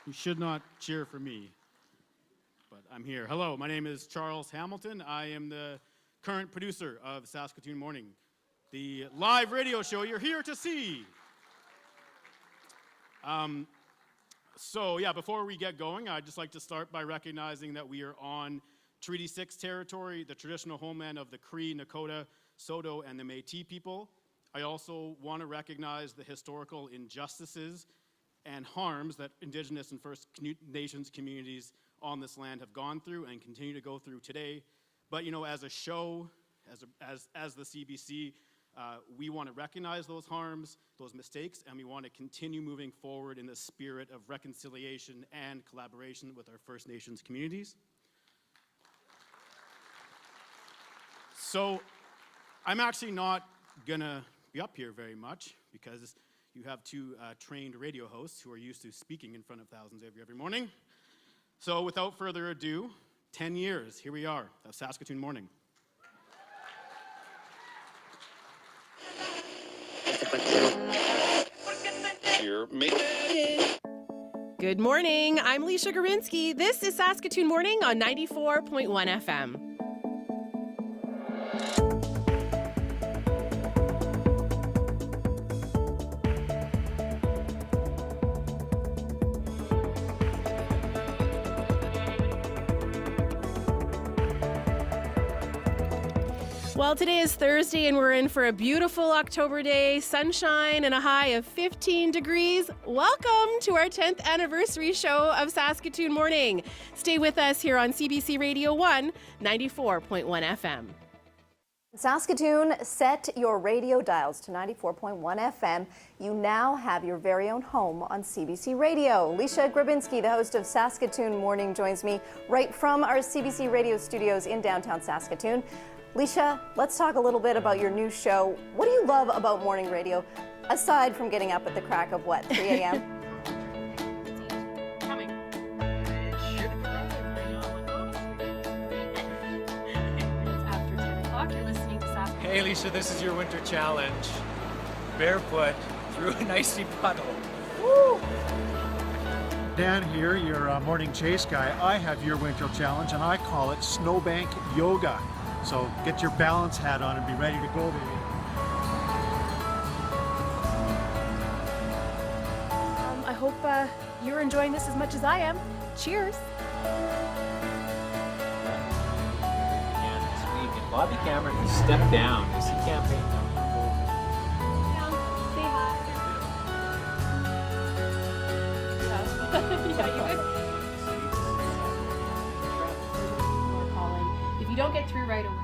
You should not cheer for me, but I'm here. Hello, my name is Charles Hamilton. I am the current producer of Saskatoon Morning, the live radio show you're here to see. Before we get going, I'd just like to start by recognizing that we are on Treaty 6 territory, the traditional homeland of the Cree, Dakota, Saulteaux, and the Métis people. I also want to recognize the historical injustices and harms that Indigenous and First Nations communities on this land have gone through and continue to go through today. But as a show, as the CBC, we want to recognize those harms, those mistakes, and we want to continue moving forward in the spirit of reconciliation and collaboration with our First Nations communities. So I'm actually not gonna be up here very much because you have two trained radio hosts who are used to speaking in front of thousands every morning. So without further ado, 10 years, here we are, of Saskatoon Morning. Good morning, I'm Leisha Grebinski. This is Saskatoon Morning on 94.1 FM. Well, today is Thursday and we're in for a beautiful October day, sunshine and a high of 15 degrees. Welcome to our 10th anniversary show of Saskatoon Morning. Stay with us here on CBC Radio 1, 94.1 FM. Saskatoon, set your radio dials to 94.1 FM. You now have your very own home on CBC Radio. Leisha Grebinski, the host of Saskatoon Morning, joins me right from our CBC Radio studios in downtown Saskatoon. Leisha, let's talk a little bit about your new show. What do you love about morning radio, aside from getting up at the crack of, 3 a.m.? Coming. It's after 10 o'clock. You're listening to Saskatoon. Hey, Leisha, this is your winter challenge. Barefoot through an icy puddle. Woo! Dan here, your morning chase guy. I have your winter challenge, and I call it Snowbank Yoga. So get your balance hat on and be ready to go, baby. I hope you're enjoying this as much as I am. Cheers. And this week, if Bobby Cameron can step down as he campaigned. Say hi. Yeah, you would. If you don't get through right away.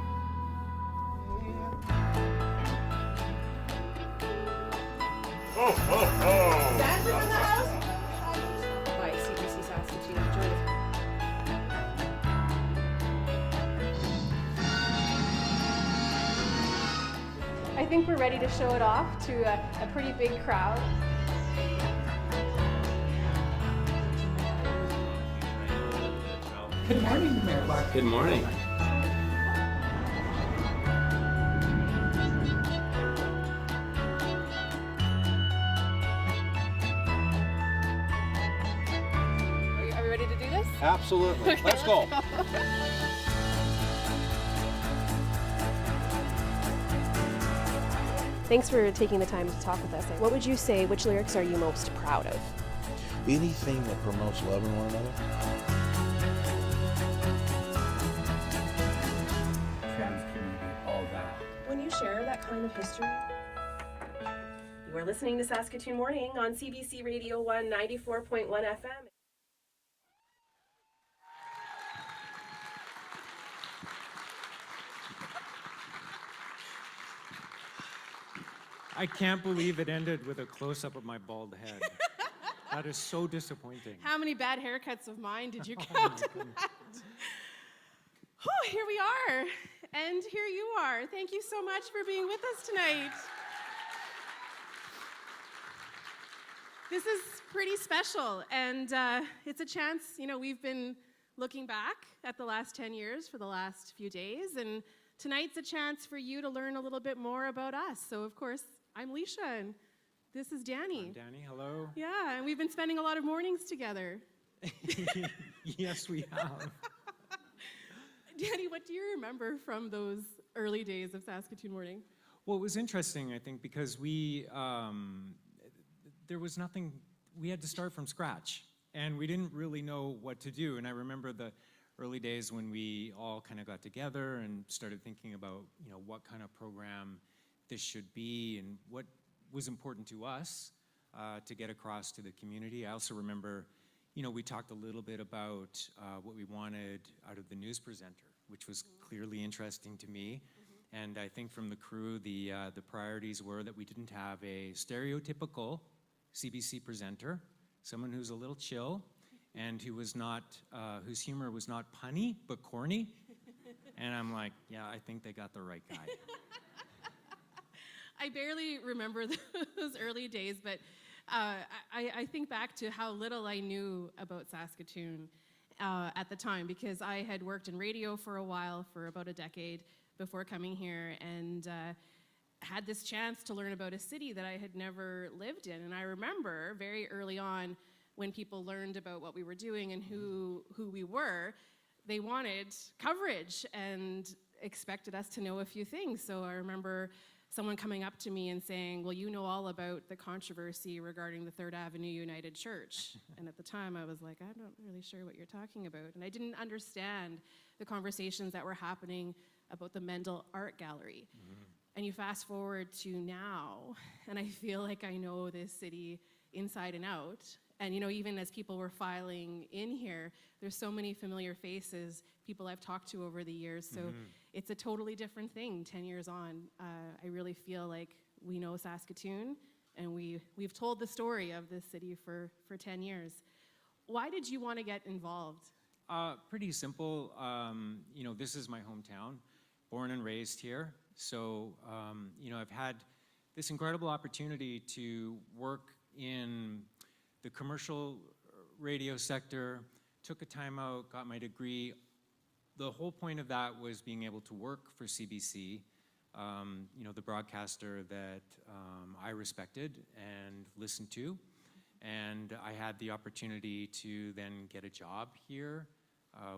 Santa's in the house? By CBC Saskatoon. Enjoy this. I think we're ready to show it off to a pretty big crowd. Good morning, Mayor Clark. Good morning. Are we ready to do this? Absolutely. Okay, Let's go. Thanks for taking the time to talk with us. What would you say, which lyrics are you most proud of? Anything that promotes loving one another. Trans community, all that. When you share that kind of history. You are listening to Saskatoon Morning on CBC Radio 1, 94.1 FM. I can't believe it ended with a close-up of my bald head. That is so disappointing. How many bad haircuts of mine did you count? Here we are, and here you are. Thank you so much for being with us tonight. This is pretty special, and it's a chance, we've been looking back at the last 10 years for the last few days, and tonight's a chance for you to learn a little bit more about us. So, of course, I'm Leisha, and This is Danny. I'm Danny, hello. Yeah, and we've been spending a lot of mornings together. Yes, we have. Danny, what do you remember from those early days of Saskatoon Morning? Well, it was interesting, I think, because there was nothing, we had to start from scratch, and we didn't really know what to do. And I remember the early days when we all kind of got together and started thinking about, what kind of program this should be and what was important to us to get across to the community. I also remember, we talked a little bit about what we wanted out of the news presenter, which was clearly interesting to me. And I think from the crew, the priorities were that we didn't have a stereotypical CBC presenter, someone who's a little chill and who was not, whose humor was not punny, but corny. And I'm like, yeah, I think they got the right guy. I barely remember those early days, but I think back to how little I knew about Saskatoon at the time, because I had worked in radio for a while, for about a decade before coming here, and had this chance to learn about a city that I had never lived in. And I remember very early on when people learned about what we were doing and who we were, they wanted coverage and expected us to know a few things. So I remember someone coming up to me and saying, well, you know all about the controversy regarding the Third Avenue United Church. And at the time I was like, I'm not really sure what you're talking about. And I didn't understand the conversations that were happening about the Mendel Art Gallery. And you fast forward to now, and I feel like I know this city inside and out. And even as people were filing in here, there's so many familiar faces, people I've talked to over the years. So it's a totally different thing 10 years on. I really feel like we know Saskatoon, and we've told the story of this city for 10 years. Why did you want to get involved? Pretty simple. This is my hometown, born and raised here. So, I've had this incredible opportunity to work in the commercial radio sector, took a time out, got my degree. The whole point of that was being able to work for CBC, the broadcaster that I respected and listened to. And I had the opportunity to then get a job here,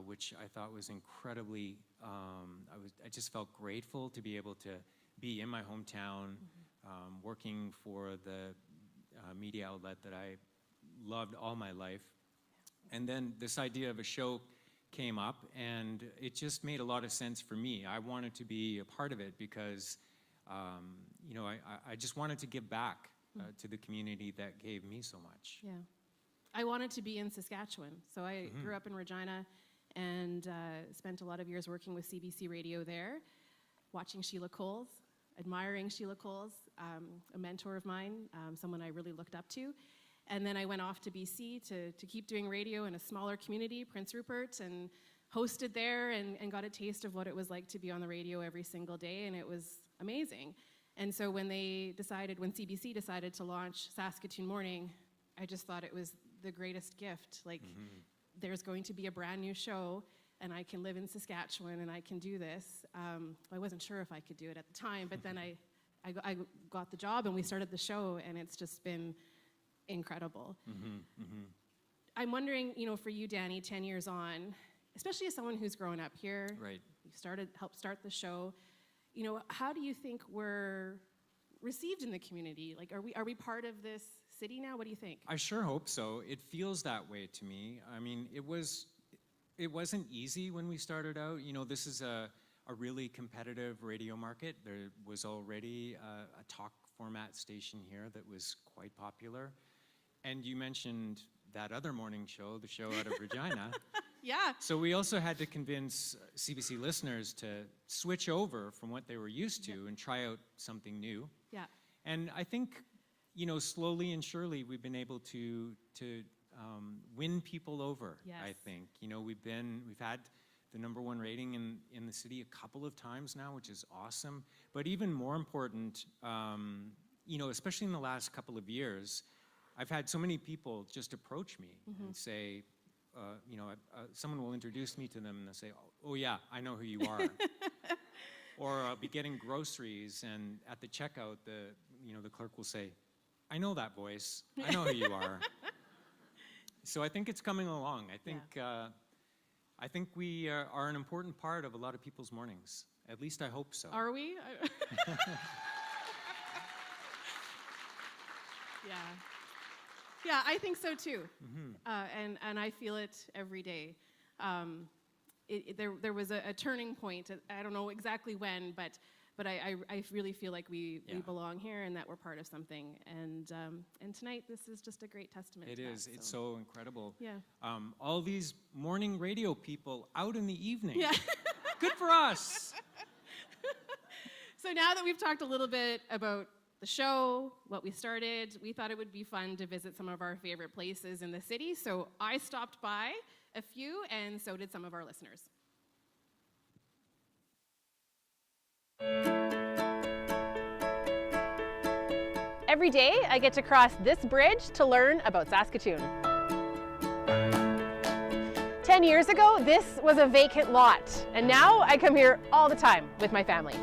which I thought was incredibly, I just felt grateful to be able to be in my hometown, working for the media outlet that I loved all my life. And then this idea of a show came up, and it just made a lot of sense for me. I wanted to be a part of it because, I just wanted to give back to the community that gave me so much. Yeah. I wanted to be in Saskatchewan. So I grew up in Regina and spent a lot of years working with CBC Radio there, watching Sheila Coles, admiring Sheila Coles, a mentor of mine, someone I really looked up to. And then I went off to BC to keep doing radio in a smaller community, Prince Rupert, and hosted there and got a taste of what it was like to be on the radio every single day, and it was amazing. And so when CBC decided to launch Saskatoon Morning, I just thought it was the greatest gift. Like, there's going to be a brand new show, and I can live in Saskatchewan, and I can do this. I wasn't sure if I could do it at the time, but then I got the job, and we started the show, and it's just been incredible. I'm wondering, for you, Danny, 10 years on, especially as someone who's grown up here, Right. you helped start the show. How do you think we're received in the community? Like, are we part of this city now? What do you think? I sure hope so. It feels that way to me. I mean, it wasn't easy when we started out. This is a really competitive radio market. There was already a talk format station here that was quite popular. And you mentioned that other morning show, the show out of Regina. Yeah. So we also had to convince CBC listeners to switch over from what they were used to and try out something new. Yeah. And I think, slowly and surely we've been able to win people over. Yes. I think, we've had the #1 rating in the city a couple of times now, which is awesome. But even more important, especially in the last couple of years, I've had so many people just approach me and say, someone will introduce me to them and they'll say, oh yeah, I know who you are. Or I'll be getting groceries, and at the checkout, the clerk will say, I know that voice. I know who you are. So I think it's coming along. I think we are an important part of a lot of people's mornings. At least I hope so. Are we? Yeah, I think so too. And I feel it every day. There was a turning point. I don't know exactly when, but I really feel like we belong here and that we're part of something. And tonight, this is just a great testament. It is. It's so incredible. Yeah. All these morning radio people out in the evening. Yeah. Good for us. So now that we've talked a little bit about the show, what we started, we thought it would be fun to visit some of our favorite places in the city. So I stopped by a few, and so did some of our listeners. Every day, I get to cross this bridge to learn about Saskatoon. 10 years ago, this was a vacant lot, and now I come here all the time with my family.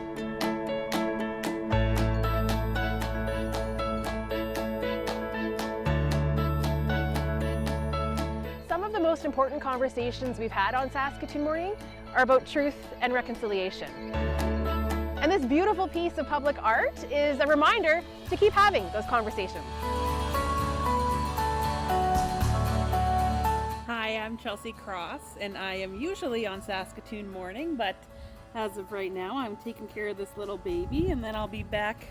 Some of the most important conversations we've had on Saskatoon Morning are about truth and reconciliation. And this beautiful piece of public art is a reminder to keep having those conversations. Hi, I'm Chelsea Cross, and I am usually on Saskatoon Morning, but as of right now, I'm taking care of this little baby, and then I'll be back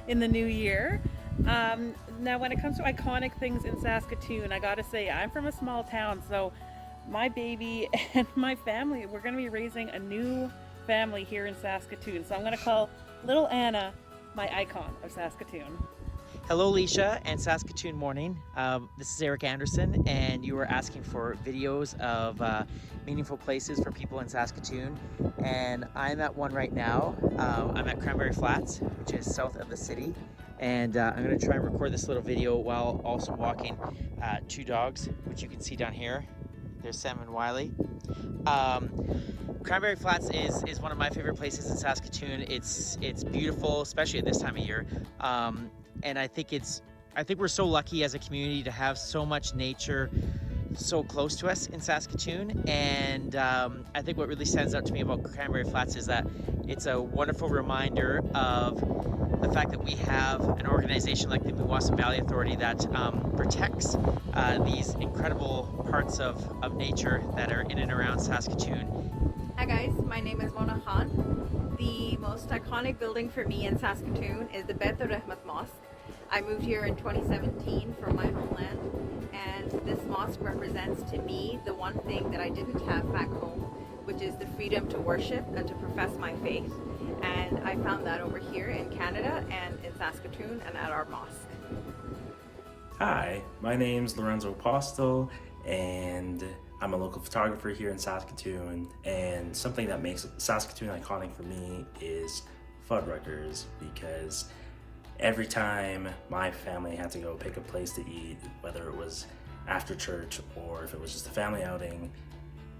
in the new year. Now, when it comes to iconic things in Saskatoon, I gotta say, I'm from a small town, so my baby and my family, we're gonna be raising a new family here in Saskatoon. So I'm gonna call little Anna my icon of Saskatoon. Hello, Leisha and Saskatoon Morning. This is Eric Anderson, and you were asking for videos of meaningful places for people in Saskatoon. And I'm at one right now. I'm at Cranberry Flats, which is south of the city. And I'm gonna try and record this little video while also walking two dogs, which you can see down here. There's Sam and Wiley. Cranberry Flats is one of my favorite places in Saskatoon. It's beautiful, especially at this time of year. And I think we're so lucky as a community to have so much nature so close to us in Saskatoon. And I think what really stands out to me about Cranberry Flats is that it's a wonderful reminder of the fact that we have an organization like the Oluwaseun Valley Authority that protects these incredible parts of nature that are in and around Saskatoon. Hi guys, my name is Mona Khan. The most iconic building for me in Saskatoon is the Beit Rahmat Mosque. I moved here in 2017 from my homeland, and this mosque represents to me the one thing that I didn't have back home, which is the freedom to worship and to profess my faith. And I found that over here in Canada and in Saskatoon and at our mosque. Hi, my name's Lorenzo Postel, and I'm a local photographer here in Saskatoon, and something that makes Saskatoon iconic for me is Fuddruckers, because every time my family had to go pick a place to eat, whether it was after church or if it was just a family outing,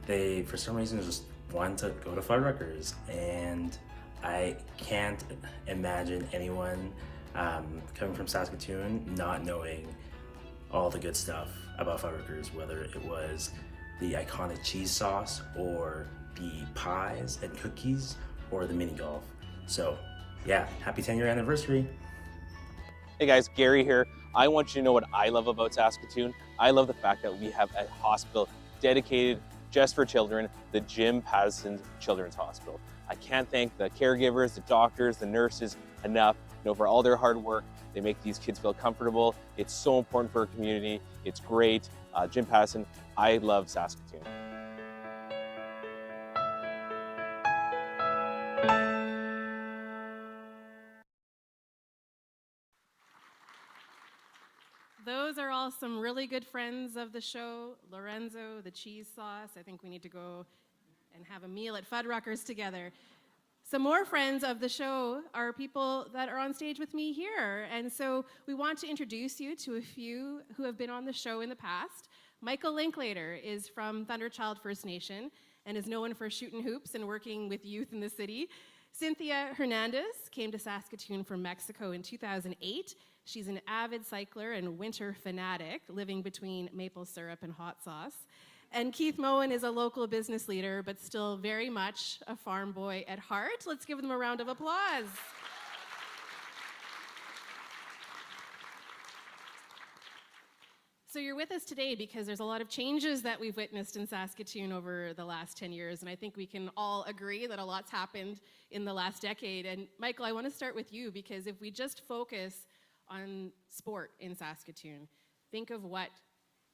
they, for some reason, just wanted to go to Fuddruckers. And I can't imagine anyone coming from Saskatoon not knowing all the good stuff about Fuddruckers, whether it was the iconic cheese sauce or the pies and cookies or the mini golf. So yeah, happy 10-year anniversary. Hey guys, Gary here. I want you to know what I love about Saskatoon. I love the fact that we have a hospital dedicated just for children, the Jim Patterson Children's Hospital. I can't thank the caregivers, the doctors, the nurses enough, for all their hard work. They make these kids feel comfortable. It's so important for our community. It's great. Jim Patterson, I love Saskatoon. Those are all some really good friends of the show. Lorenzo, the cheese sauce. I think we need to go and have a meal at Fuddruckers together. Some more friends of the show are people that are on stage with me here. And so we want to introduce you to a few who have been on the show in the past. Michael Linklater is from Thunderchild First Nation and is known for shooting hoops and working with youth in the city. Cynthia Hernandez came to Saskatoon from Mexico in 2008. She's an avid cycler and winter fanatic, living between maple syrup and hot sauce. And Keith Moen is a local business leader, but still very much a farm boy at heart. Let's give them a round of applause. So you're with us today because there's a lot of changes that we've witnessed in Saskatoon over the last 10 years, and I think we can all agree that a lot's happened in the last decade. And Michael, I want to start with you because if we just focus on sport in Saskatoon, think of what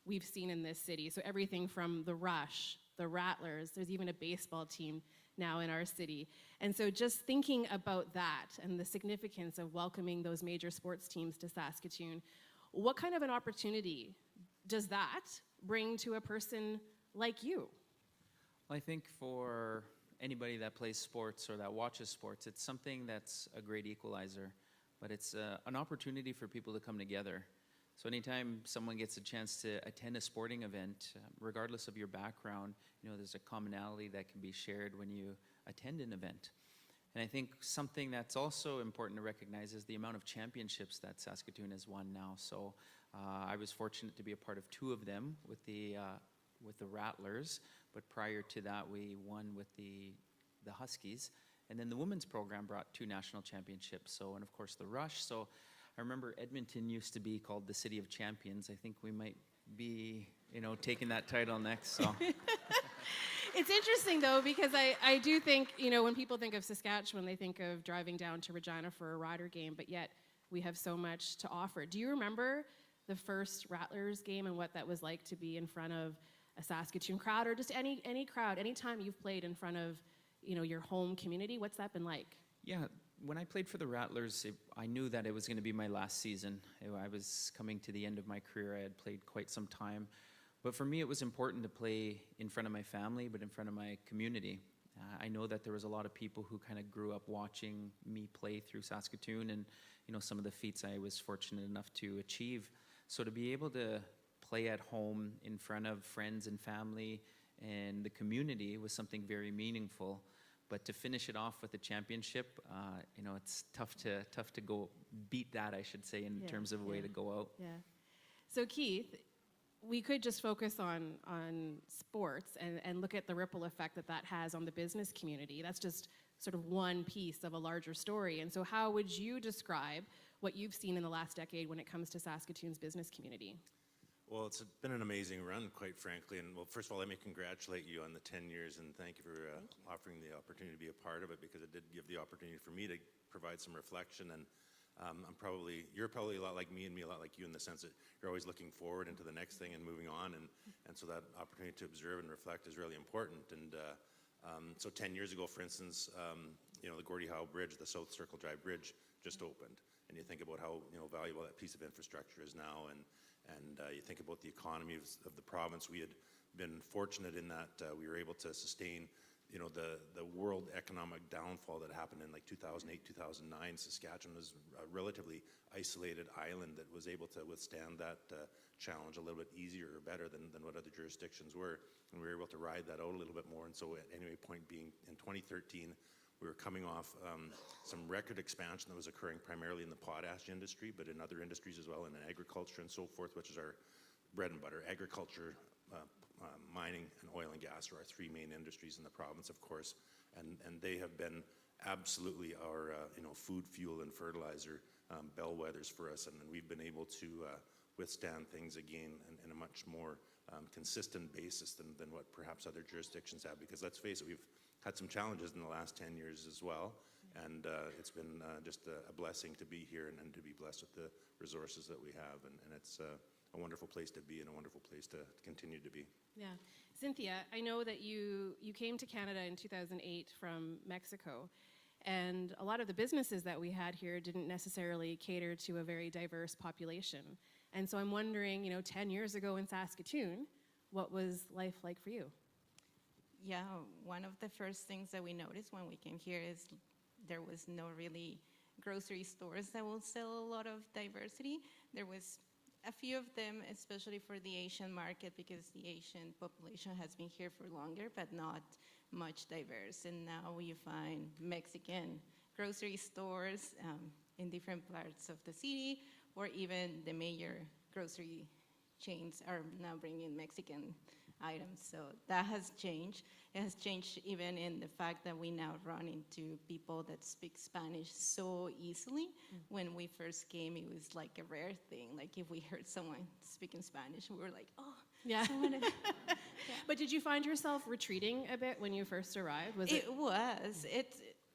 we've seen in this city. So everything from the Rush, the Rattlers, there's even a baseball team now in our city. And so just thinking about that and the significance of welcoming those major sports teams to Saskatoon, what kind of an opportunity does that bring to a person like you? Well, I think for anybody that plays sports or that watches sports, it's something that's a great equalizer, but it's an opportunity for people to come together. So anytime someone gets a chance to attend a sporting event, regardless of your background, there's a commonality that can be shared when you attend an event. And I think something that's also important to recognize is the amount of championships that Saskatoon has won now. So I was fortunate to be a part of 2 of them with the Rattlers, but prior to that we won with the Huskies. And then the women's program brought 2 national championships. So, and of course the Rush. So I remember Edmonton used to be called the City of Champions. I think we might be, taking that title next. So. It's interesting, though, because I do think, when people think of Saskatchewan, they think of driving down to Regina for a Rider game, but yet we have so much to offer. Do you remember the first Rattlers game and what that was like to be in front of a Saskatoon crowd or just any crowd, anytime you've played in front of, your home community? What's that been like? Yeah, when I played for the Rattlers, I knew that it was going to be my last season. I was coming to the end of my career. I had played quite some time. But for me, it was important to play in front of my family, but in front of my community. I know that there was a lot of people who kind of grew up watching me play through Saskatoon and, some of the feats I was fortunate enough to achieve. So to be able to play at home in front of friends and family and the community was something very meaningful. But to finish it off with a championship, it's tough to go beat that, I should say, in terms of a way to go out. Yeah. So Keith, we could just focus on sports and look at the ripple effect that has on the business community. That's just sort of one piece of a larger story. And so how would you describe what you've seen in the last decade when it comes to Saskatoon's business community? Well, it's been an amazing run, quite frankly. And well, first of all, let me congratulate you on the 10 years and thank you for offering the opportunity to be a part of it, because it did give the opportunity for me to provide some reflection. And you're probably a lot like me and me a lot like you in the sense that you're always looking forward into the next thing and moving on. And so that opportunity to observe and reflect is really important. And so 10 years ago, for instance, the Gordie Howe Bridge, the South Circle Drive Bridge, just opened. And you think about how valuable that piece of infrastructure is now, and you think about the economy of the province. We had been fortunate in that we were able to sustain, the world economic downfall that happened in like 2008, 2009. Saskatchewan was a relatively isolated island that was able to withstand that challenge a little bit easier or better than what other jurisdictions were, and we were able to ride that out a little bit more. And so, at any point being in 2013. We were coming off some record expansion that was occurring primarily in the potash industry, but in other industries as well, in agriculture and so forth, which is our bread and butter. Agriculture, mining, and oil and gas are our 3 main industries in the province, of course, and they have been absolutely our food, fuel, and fertilizer bellwethers for us, and we've been able to withstand things again in a much more consistent basis than what perhaps other jurisdictions have, because let's face it, we've had some challenges in the last 10 years as well, and it's been just a blessing to be here and to be blessed with the resources that we have, and it's a wonderful place to be and a wonderful place to continue to be. Yeah. Cynthia, I know that you came to Canada in 2008 from Mexico, and a lot of the businesses that we had here didn't necessarily cater to a very diverse population. And so I'm wondering, 10 years ago in Saskatoon, what was life like for you? Yeah, one of the first things that we noticed when we came here is there was no really grocery stores that will sell a lot of diversity. There was a few of them, especially for the Asian market, because the Asian population has been here for longer, but not much diverse. And now you find Mexican grocery stores in different parts of the city, or even the major grocery chains are now bringing Mexican items. So that has changed. It has changed even in the fact that we now run into people that speak Spanish so easily. When we first came, it was like a rare thing. Like if we heard someone speaking Spanish, we were like, oh, Yeah. someone. But did you find yourself retreating a bit when you first arrived? It was.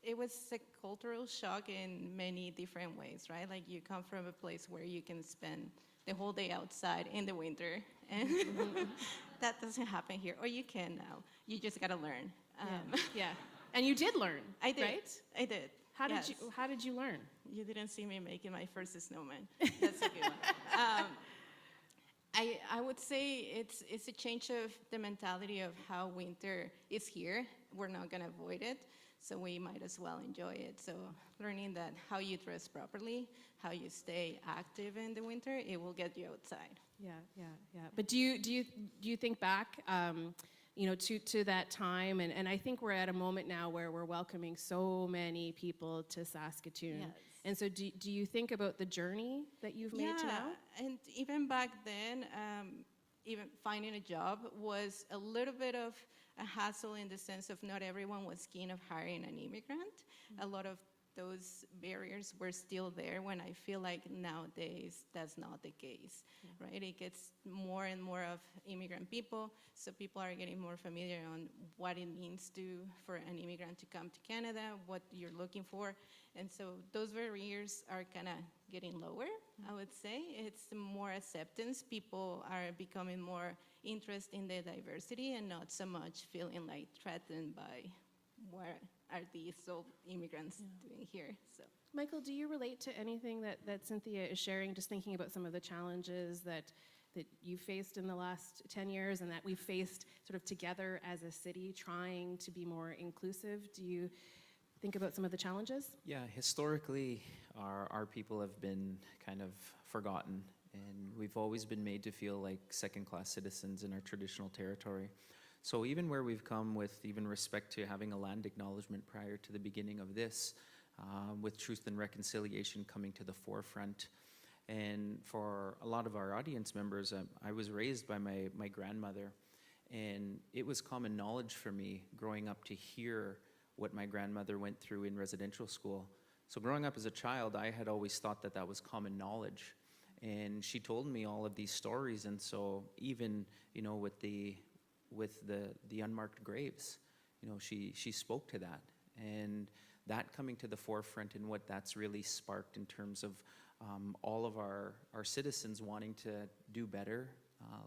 It was a cultural shock in many different ways, right? Like you come from a place where you can spend the whole day outside in the winter, and that doesn't happen here. Or you can now. You just gotta learn. Yeah. And you did learn. I did. Right? I did. How did you learn? You didn't see me making my first snowman. That's a good one. I would say it's a change of the mentality of how winter is here. We're not gonna avoid it, so we might as well enjoy it. So learning that how you dress properly, how you stay active in the winter, it will get you outside. Yeah. But do you think back, to that time? And I think we're at a moment now where we're welcoming so many people to Saskatoon. Yes. And so do you think about the journey that you've made to now? And even back then, even finding a job was a little bit of a hassle in the sense of not everyone was keen of hiring an immigrant. A lot of those barriers were still there, when I feel like nowadays that's not the case, right? It gets more and more of immigrant people, so people are getting more familiar on what it means for an immigrant to come to Canada, what you're looking for, and so those barriers are kind of getting lower, I would say. It's more acceptance. People are becoming more interested in the diversity and not so much feeling like threatened by what are these old immigrants doing here. So, Michael, do you relate to anything that Cynthia is sharing, just thinking about some of the challenges that you faced in the last 10 years and that we faced sort of together as a city trying to be more inclusive? Do you think about some of the challenges? Yeah, historically, our people have been kind of forgotten, and we've always been made to feel like second-class citizens in our traditional territory. So even where we've come with even respect to having a land acknowledgement prior to the beginning of this, with truth and reconciliation coming to the forefront. And for a lot of our audience members, I was raised by my grandmother, and it was common knowledge for me growing up to hear what my grandmother went through in residential school. So growing up as a child, I had always thought that was common knowledge. And she told me all of these stories, and so even, with the unmarked graves, she spoke to that, and that coming to the forefront and what that's really sparked in terms of all of our citizens wanting to do better,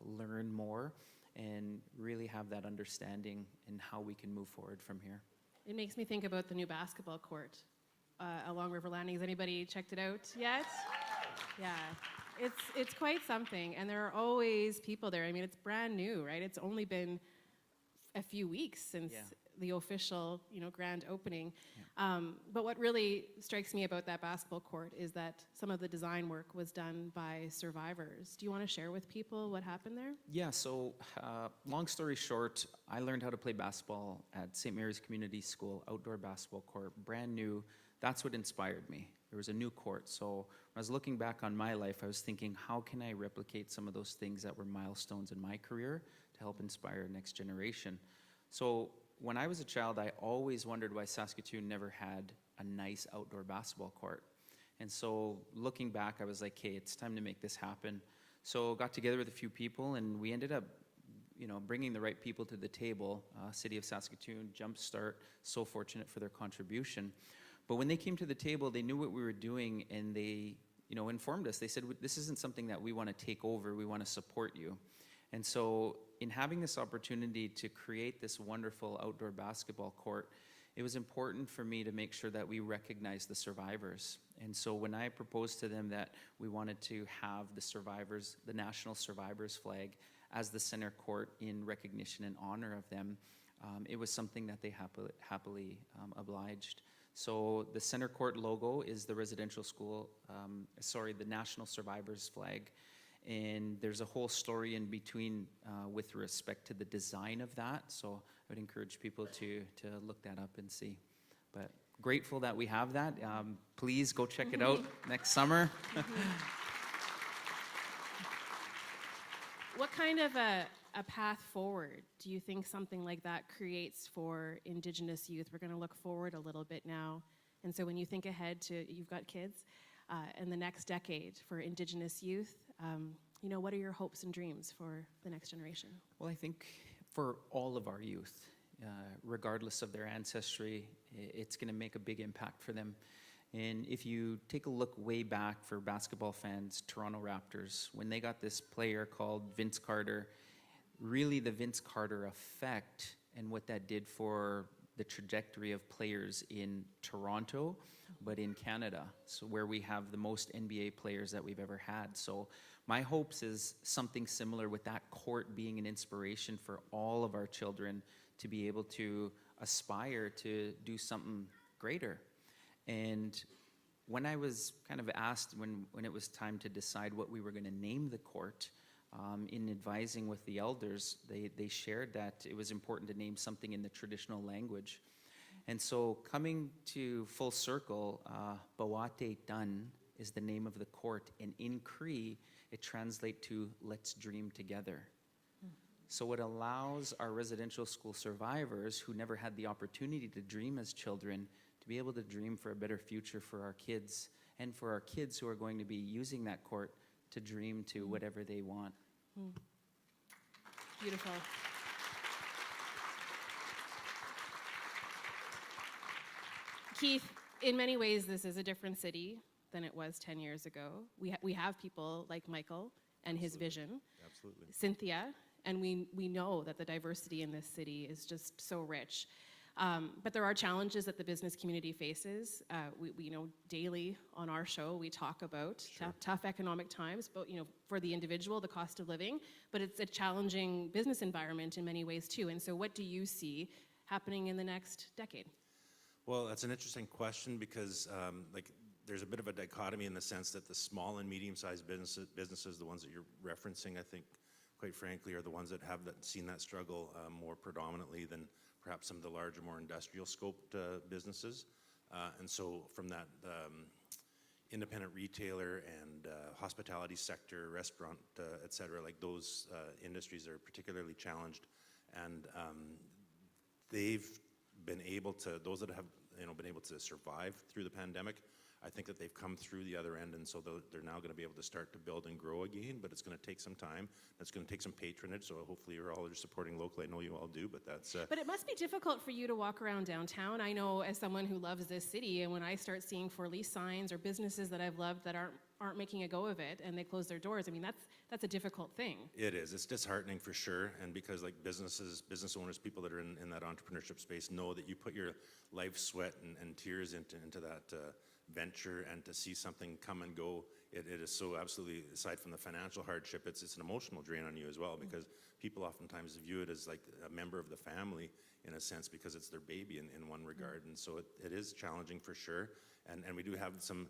learn more, and really have that understanding in how we can move forward from here. It makes me think about the new basketball court along River Landing. Has anybody checked it out yet? Yeah. It's quite something, and there are always people there. I mean, it's brand new, right? It's only been a few weeks since the official, grand opening. But what really strikes me about that basketball court is that some of the design work was done by survivors. Do you want to share with people what happened there? Yeah, so long story short, I learned how to play basketball at St. Mary's Community School, outdoor basketball court, brand new. That's what inspired me. There was a new court. So when I was looking back on my life, I was thinking, how can I replicate some of those things that were milestones in my career to help inspire next generation? So when I was a child, I always wondered why Saskatoon never had a nice outdoor basketball court. And so looking back, I was like, hey, it's time to make this happen. So got together with a few people, and we ended up bringing the right people to the table. City of Saskatoon, Jumpstart, so fortunate for their contribution. But when they came to the table, they knew what we were doing, and they, informed us. They said, this isn't something that we want to take over, we want to support you. And so in having this opportunity to create this wonderful outdoor basketball court, it was important for me to make sure that we recognize the survivors. And so when I proposed to them that we wanted to have the survivors, the National Survivors flag, as the center court in recognition and honor of them, it was something that they happily obliged. So the center court logo is the residential school, the National Survivors flag. And there's a whole story in between with respect to the design of that. So I would encourage people to look that up and see. But grateful that we have that. Please go check it out next summer. What kind of a path forward do you think something like that creates for Indigenous youth? We're going to look forward a little bit now. And so when you think ahead to, you've got kids, in the next decade for Indigenous youth, you know, what are your hopes and dreams for the next generation? Well, I think for all of our youth, regardless of their ancestry, it's going to make a big impact for them. And if you take a look way back for basketball fans, Toronto Raptors, when they got this player called Vince Carter, really the Vince Carter effect and what that did for the trajectory of players in Toronto, but in Canada, so where we have the most NBA players that we've ever had. So my hopes is something similar with that court being an inspiration for all of our children to be able to aspire to do something greater. And when I was kind of asked, when it was time to decide what we were going to name the court, in advising with the elders, they shared that it was important to name something in the traditional language. And so coming to full circle, Bawate Dun is the name of the court, and in Cree, it translates to let's dream together. So it allows our residential school survivors who never had the opportunity to dream as children to be able to dream for a better future for our kids, and for our kids who are going to be using that court to dream to whatever they want. Beautiful. Keith, in many ways, this is a different city than it was 10 years ago. We have people like Michael and his vision. Absolutely. Cynthia, and we know that the diversity in this city is just so rich. But there are challenges that the business community faces. We know daily on our show, we talk about tough economic times, but for the individual, the cost of living, but it's a challenging business environment in many ways too. And so what do you see happening in the next decade? Well, that's an interesting question because there's a bit of a dichotomy in the sense that the small and medium-sized businesses, the ones that you're referencing, I think, quite frankly, are the ones that have seen that struggle more predominantly than perhaps some of the larger, more industrial scoped businesses. And so from that independent retailer and hospitality sector, restaurant, et cetera, like those industries are particularly challenged. And they've been able to, those that have been able to survive through the pandemic, I think that they've come through the other end, and so they're now going to be able to start to build and grow again, but it's going to take some time. It's going to take some patronage, so hopefully you're all supporting locally. I know you all do, but that's... But it must be difficult for you to walk around downtown. I know as someone who loves this city, and when I start seeing for lease signs or businesses that I've loved that aren't making a go of it, and they close their doors, I mean, that's a difficult thing. It is. It's disheartening for sure, and because like business owners, people that are in that entrepreneurship space know that you put your life, sweat, and tears into that venture, and to see something come and go, it is so absolutely, aside from the financial hardship, it's an emotional drain on you as well, because people oftentimes view it as like a member of the family in a sense, because it's their baby in one regard. And so it is challenging for sure, and we do have some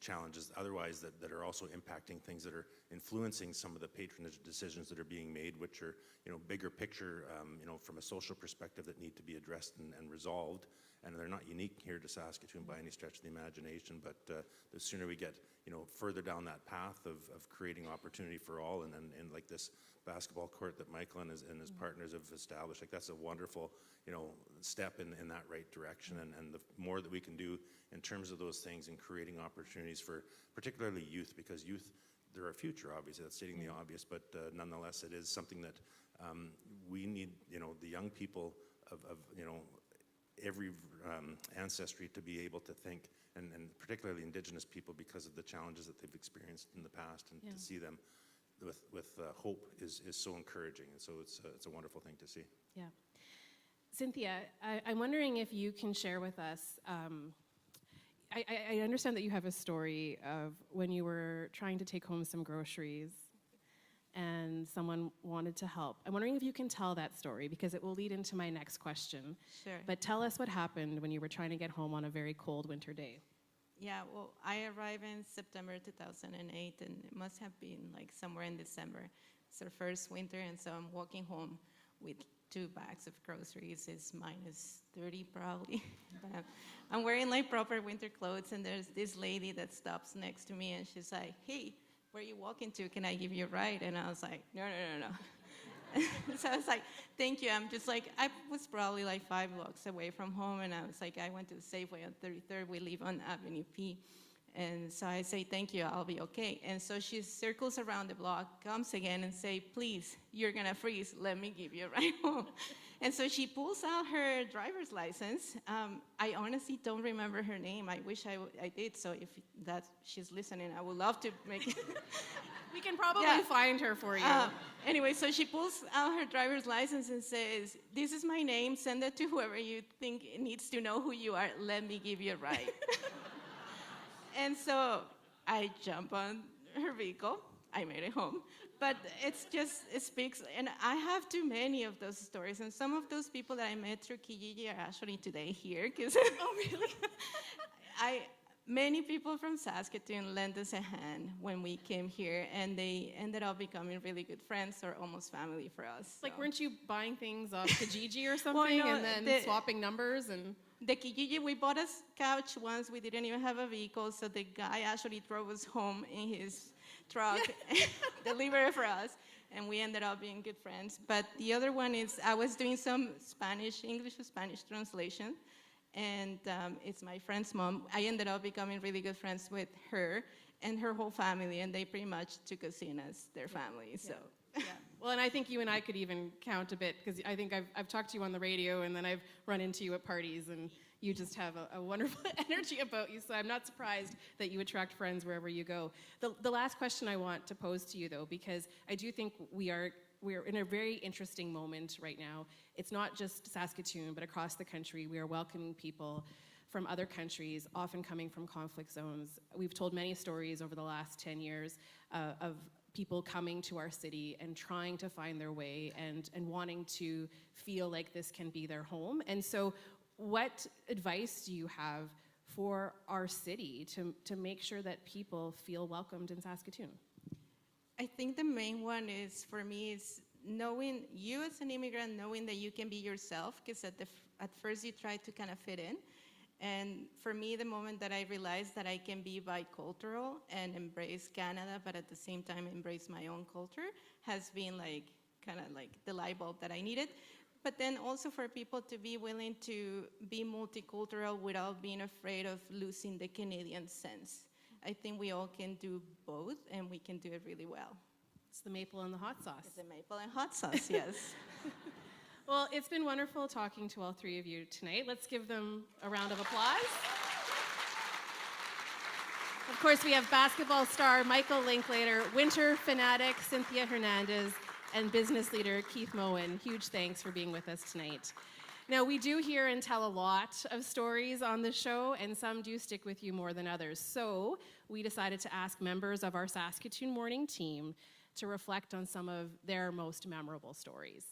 challenges otherwise that are also impacting things that are influencing some of the patronage decisions that are being made, which are bigger picture from a social perspective that need to be addressed and resolved. And they're not unique here to Saskatoon by any stretch of the imagination, but the sooner we get further down that path of creating opportunity for all, and like this basketball court that Michael and his partners have established, like that's a wonderful step in that right direction. And the more that we can do in terms of those things and creating opportunities for particularly youth, because youth, they're our future, obviously, that's stating the obvious, but nonetheless it is something that we need the young people of every ancestry to be able to think, and particularly Indigenous people, because of the challenges that they've experienced in the past, and to see them with hope is so encouraging, and so it's a wonderful thing to see. Yeah. Cynthia, I'm wondering if you can share with us, I understand that you have a story of when you were trying to take home some groceries and someone wanted to help. I'm wondering if you can tell that story, because it will lead into my next question. Sure. But tell us what happened when you were trying to get home on a very cold winter day. Yeah, well, I arrived in September 2008, and it must have been like somewhere in December. It's our first winter, and so I'm walking home with 2 bags of groceries. It's -30 probably. But I'm wearing like proper winter clothes, and there's this lady that stops next to me, and she's like, "Hey, where are you walking to? Can I give you a ride? And I was like, no. So I was like, thank you. I'm just like, I was probably like 5 blocks away from home, and I was like, I went to the Safeway on 33rd. We live on Avenue P. And so I say, thank you, I'll be okay. And so she circles around the block, comes again and say, please, you're gonna freeze. Let me give you a ride home. And so she pulls out her driver's license. I honestly don't remember her name. I wish I did. So if she's listening, I would love to make it. We can probably find her for you. Anyway, so she pulls out her driver's license and says, this is my name. Send it to whoever you think needs to know who you are. Let me give you a ride. And so I jump on her vehicle. I made it home. But it's just, it speaks, and I have too many of those stories. And some of those people that I met through Kijiji are actually today here. Oh, really? Many people from Saskatoon lent us a hand when we came here, and they ended up becoming really good friends or almost family for us. Like, weren't you buying things off Kijiji or something, and then swapping numbers? And the Kijiji, we bought a couch once. We didn't even have a vehicle, so the guy actually drove us home in his truck, delivered it for us, and we ended up being good friends. But the other one is, I was doing some English to Spanish translation, and it's my friend's mom. I ended up becoming really good friends with her and her whole family, and they pretty much took us in as their family. So. Yeah. Well, and I think you and I could even count a bit, because I think I've talked to you on the radio, and then I've run into you at parties, and you just have a wonderful energy about you. So I'm not surprised that you attract friends wherever you go. The last question I want to pose to you, though, because I do think we're in a very interesting moment right now. It's not just Saskatoon, but across the country. We are welcoming people from other countries, often coming from conflict zones. We've told many stories over the last 10 years of people coming to our city and trying to find their way and wanting to feel like this can be their home. And so what advice do you have for our city to make sure that people feel welcomed in Saskatoon? I think the main one is, for me, is knowing you as an immigrant, knowing that you can be yourself, because at first you try to kind of fit in. And for me, the moment that I realized that I can be bicultural and embrace Canada, but at the same time embrace my own culture, has been like kind of like the light bulb that I needed. But then also for people to be willing to be multicultural without being afraid of losing the Canadian sense. I think we all can do both, and we can do it really well. It's the maple and the hot sauce. It's the maple and hot sauce, yes. Well, it's been wonderful talking to all three of you tonight. Let's give them a round of applause. Of course, we have basketball star Michael Linklater, winter fanatic Cynthia Hernandez, and business leader Keith Moen. Huge thanks for being with us tonight. Now, we do hear and tell a lot of stories on the show, and some do stick with you more than others. So we decided to ask members of our Saskatoon Morning team to reflect on some of their most memorable stories.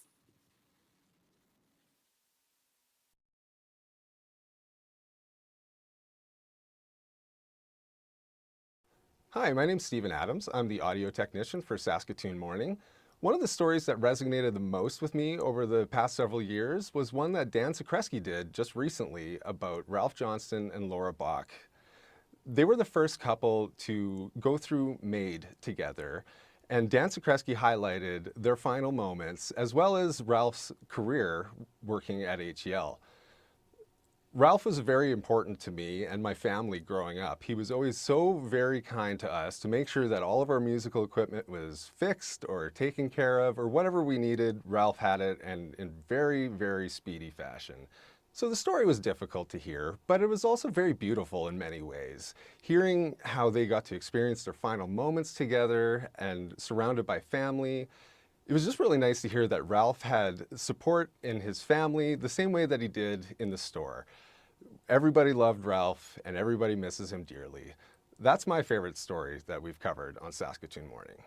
Hi, my name's Stephen Adams. I'm the audio technician for Saskatoon Morning. One of the stories that resonated the most with me over the past several years was one that Dan Zakreski did just recently about Ralph Johnston and Laura Bach. They were the first couple to go through MAID together, and Dan Zakreski highlighted their final moments as well as Ralph's career working at HEL. Ralph was very important to me and my family growing up. He was always so very kind to us to make sure that all of our musical equipment was fixed or taken care of, or whatever we needed, Ralph had it, and in very, very speedy fashion. So the story was difficult to hear, but it was also very beautiful in many ways. Hearing how they got to experience their final moments together and surrounded by family, it was just really nice to hear that Ralph had support in his family the same way that he did in the store. Everybody loved Ralph and everybody misses him dearly. That's my favorite story that we've covered on Saskatoon Morning.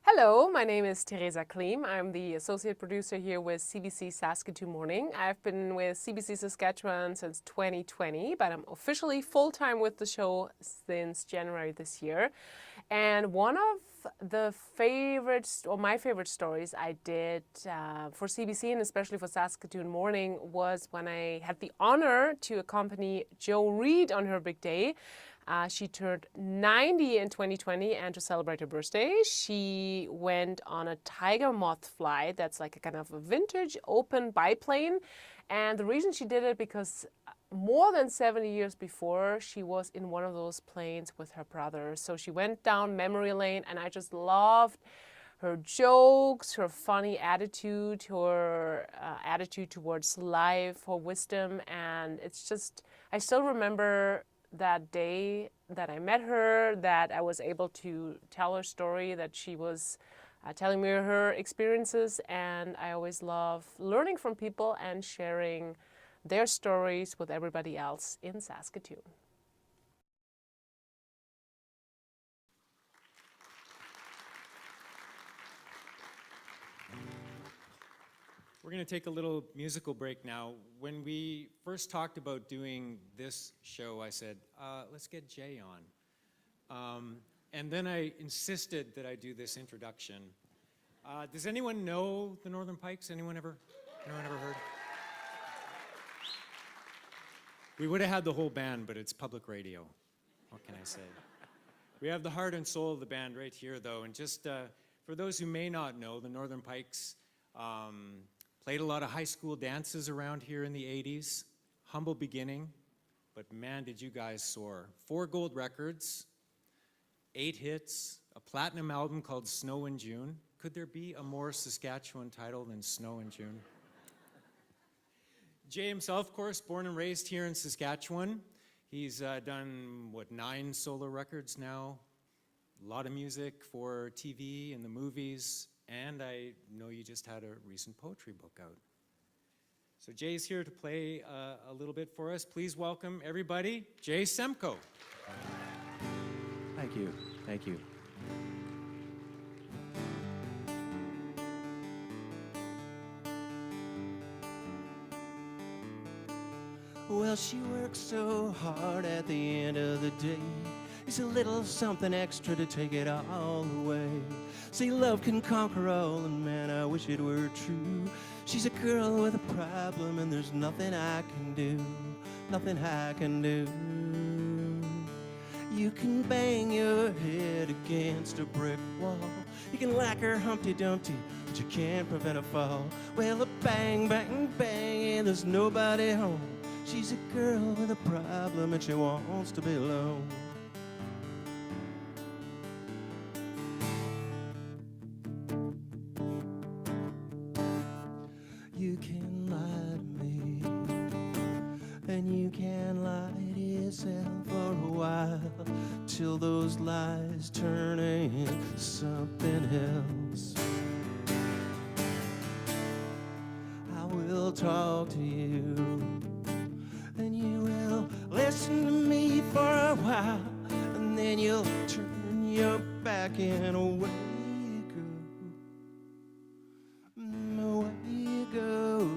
Hello, my name is Teresa Kleem. I'm the associate producer here with CBC Saskatoon Morning. I've been with CBC Saskatchewan since 2020, but I'm officially full-time with the show since January this year. And one of the favorites, or my favorite stories I did for CBC and especially for Saskatoon Morning was when I had the honor to accompany Jo Reed on her big day. She turned 90 in 2020, and to celebrate her birthday, she went on a tiger moth flight. That's like a kind of a vintage open biplane. And the reason she did it because more than 70 years before, she was in one of those planes with her brother. So she went down memory lane, and I just loved her jokes, her funny attitude, her attitude towards life, her wisdom. And it's just, I still remember that day that I met her, that I was able to tell her story, that she was telling me her experiences. And I always love learning from people and sharing their stories with everybody else in Saskatoon. We're going to take a little musical break now. When we first talked about doing this show, I said, let's get Jay on. And then I insisted that I do this introduction. Does anyone know the Northern Pikes? Anyone ever heard? We would have had the whole band, but it's public radio. What can I say? We have the heart and soul of the band right here, though. And just for those who may not know, the Northern Pikes played a lot of high school dances around here in the 80s. Humble beginning, but man, did you guys soar. 4 gold records, 8 hits, a platinum album called Snow in June. Could there be a more Saskatchewan title than Snow in June? Jay himself, of course, born and raised here in Saskatchewan. He's done, 9 solo records now. A lot of music for TV and the movies. And I know you just had a recent poetry book out. So Jay's here to play a little bit for us. Please welcome everybody, Jay Semko. Thank you. Thank you. Well, she works so hard at the end of the day. It's a little something extra to take it all away. See, love can conquer all, and man, I wish it were true. She's a girl with a problem, and there's nothing I can do, nothing I can do. You can bang your head against a brick wall. You can like her Humpty Dumpty, but you can't prevent a fall. Well, a bang, bang, bang, and there's nobody home. She's a girl with a problem, and she wants to be alone. You can lie to me, and you can lie to yourself for a while, till those lies turn into something else. I will talk to you, and you will listen to me for a while, and then you'll turn your back and away you go, away you go.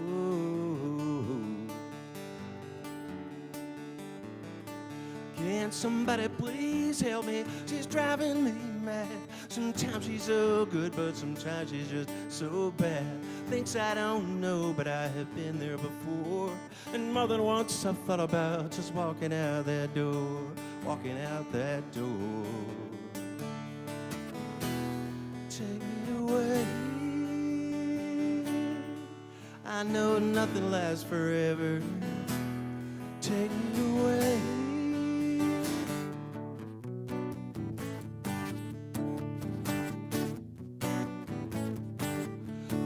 Can somebody please help me? She's driving me mad. Sometimes she's so good, but sometimes she's just so bad. Thinks I don't know, but I have been there before. And more than once I've thought about just walking out that door, walking out that door. Take me away. I know nothing lasts forever. Take me away.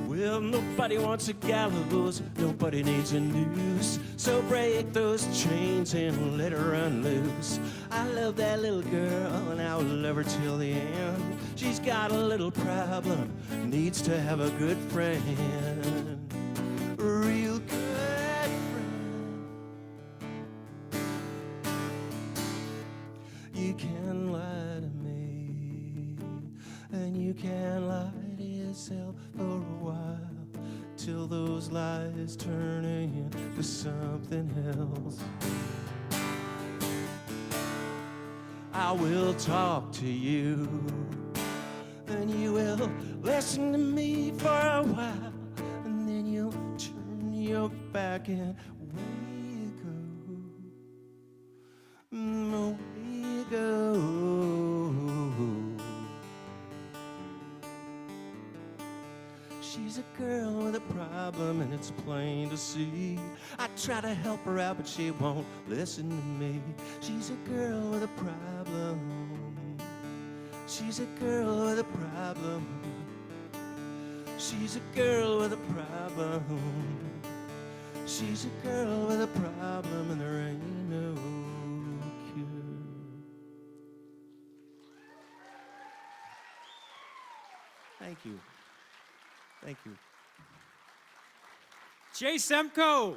Well, nobody wants a gallows, nobody needs a noose. So break those chains and let her run loose. I love that little girl and I will love her till the end. She's got a little problem, needs to have a good friend. A real good friend. You can lie to me, and you can lie to yourself for a while, till those lies turn into something else. I will talk to you, and you will listen to me for a while, and then you'll turn your back and away you go, away you She's a girl with a problem and it's plain to see. I try to help her out but she won't listen to me. She's a girl with a problem. She's a girl with a problem. She's a girl with a problem. She's a girl with a problem and there ain't no cure. Thank you. Thank you. Jay Semko.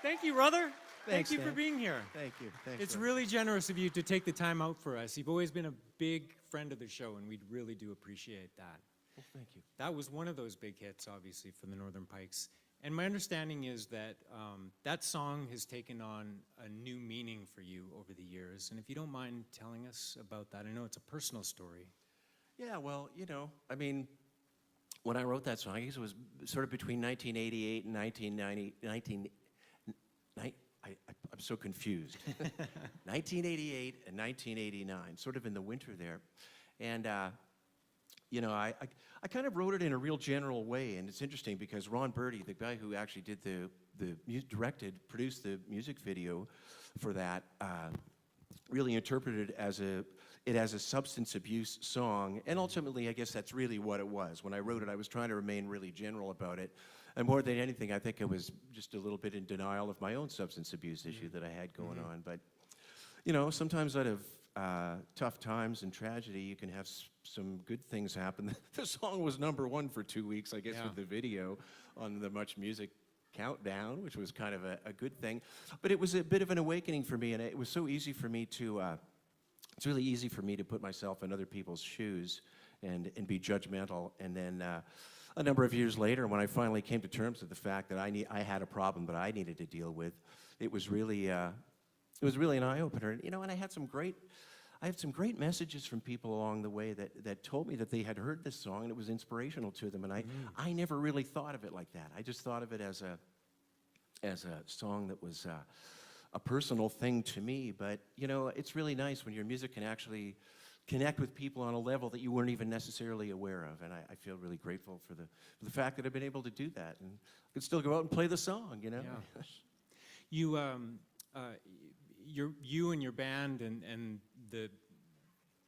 Thank you, brother. Thanks, Thank you for Dan. being here. Thank you. Thanks, It's brother. really generous of you to take the time out for us. You've always been a big friend of the show, and we really do appreciate that. Well, thank you. That was one of those big hits, obviously, for the Northern Pikes. And my understanding is that that song has taken on a new meaning for you over the years. And if you don't mind telling us about that, I know it's a personal story. Yeah, well, you know, I mean, when I wrote that song, I guess it was sort of between 1988 and 1990. I'm so confused. 1988 and 1989, sort of in the winter there. And, you know, I kind of wrote it in a real general way, and it's interesting because Ron Birdie, the guy who actually did produced the music video for that, really interpreted it as a substance abuse song, and ultimately, I guess that's really what it was. When I wrote it, I was trying to remain really general about it, and more than anything, I think I was just a little bit in denial of my own substance abuse issue that I had going on. But, you know, sometimes out of tough times and tragedy, you can have some good things happen. The song was #1 for 2 weeks, I guess, with the video on the Much Music countdown, which was kind of a good thing. But it was a bit of an awakening for me, and it was so easy for me to, it's really easy for me to put myself in other people's shoes and be judgmental. And then a number of years later, when I finally came to terms with the fact that I had a problem that I needed to deal with, it was really an eye-opener. You know, and I had some great messages from people along the way that told me that they had heard this song and it was inspirational to them. And I never really thought of it like that. I just thought of it as a song that was a personal thing to me. But, you know, it's really nice when your music can actually connect with people on a level that you weren't even necessarily aware of. And I feel really grateful for the fact that I've been able to do that. And I could still go out and play the song, you know? Yeah. You and your band and the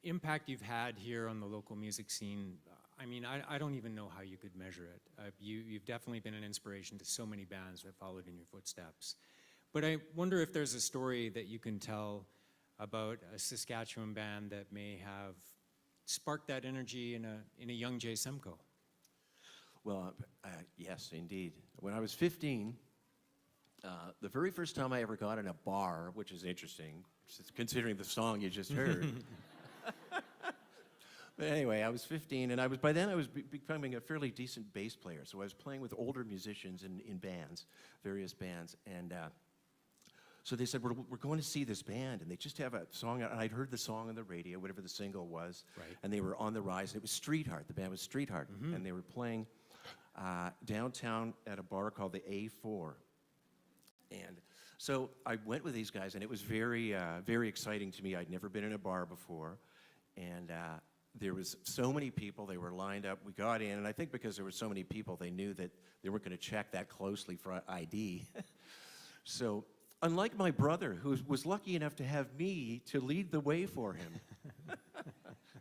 impact you've had here on the local music scene, I mean, I don't even know how you could measure it. You've definitely been an inspiration to so many bands that followed in your footsteps. But I wonder if there's a story that you can tell about a Saskatchewan band that may have sparked that energy in a young Jay Semko. Well, yes, indeed. When I was 15, the very first time I ever got in a bar, which is interesting, considering the song you just heard. But anyway, I was 15, and by then I was becoming a fairly decent bass player. So I was playing with older musicians in bands, various bands, and so they said, we're going to see this band, and they just have a song, and I'd heard the song on the radio, whatever the single was, and they were on the rise, and it was Street Heart. The band was Street Heart, and they were playing downtown at a bar called the A4. And so I went with these guys, and it was very, very exciting to me. I'd never been in a bar before, and there was so many people. They were lined up. We got in, and I think because there were so many people, they knew that they weren't going to check that closely for ID. So unlike my brother, who was lucky enough to have me to lead the way for him,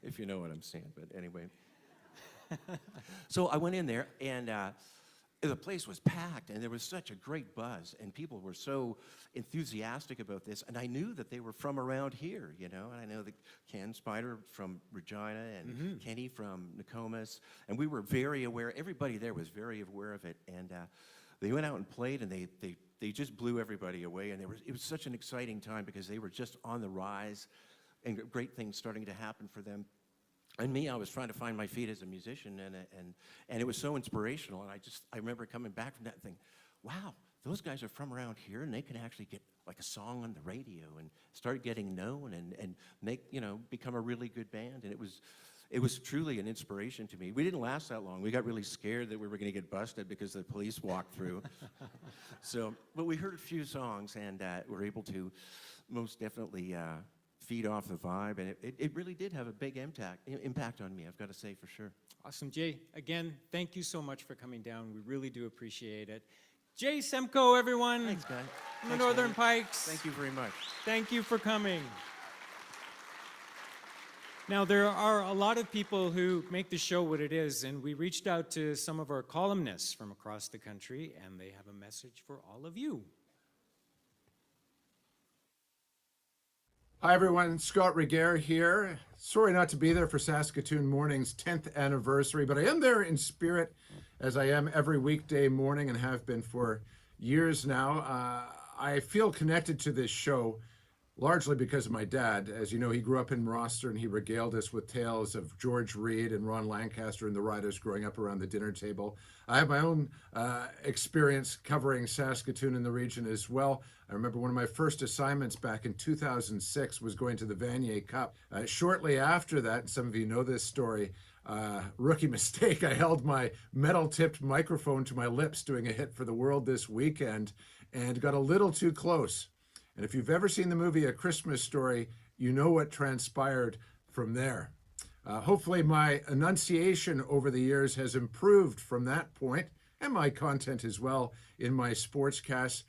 if you know what I'm saying, but anyway. So I went in there, and the place was packed, and there was such a great buzz, and people were so enthusiastic about this, and I knew that they were from around here, you know, and I know that Ken Spider from Regina and Kenny from Nokomis, and we were very aware, everybody there was very aware of it, and they went out and played, and they just blew everybody away, and it was such an exciting time because they were just on the rise, and great things starting to happen for them. And me, I was trying to find my feet as a musician, and it was so inspirational. And I remember coming back from that and thinking, wow, those guys are from around here, and they can actually get like a song on the radio and start getting known and make, you know, become a really good band. And it was truly an inspiration to me. We didn't last that long. We got really scared that we were going to get busted because the police walked through. But we heard a few songs, and were able to most definitely feed off the vibe, and it really did have a big impact on me, I've got to say, for sure. Awesome, Jay. Again, thank you so much for coming down. We really do appreciate it. Jay Semko, everyone. Thanks, guys. From the Northern Pikes. Thank you very much. Thank you for coming. Now, there are a lot of people who make the show what it is, and we reached out to some of our columnists from across the country, and they have a message for all of you. Hi everyone, Scott Reguer here. Sorry not to be there for Saskatoon Morning's 10th anniversary, but I am there in spirit, as I am every weekday morning and have been for years now. I feel connected to this show largely because of my dad. As you know, he grew up in Roster and he regaled us with tales of George Reed and Ron Lancaster and the Riders growing up around the dinner table. I have my own experience covering Saskatoon and the region as well. I remember one of my first assignments back in 2006 was going to the Vanier Cup. Shortly after that, and some of you know this story, rookie mistake, I held my metal-tipped microphone to my lips doing a hit for the world this weekend and got a little too close. And if you've ever seen the movie A Christmas Story, you know what transpired from there. Hopefully my enunciation over the years has improved from that point, and my content as well in my sportscasts.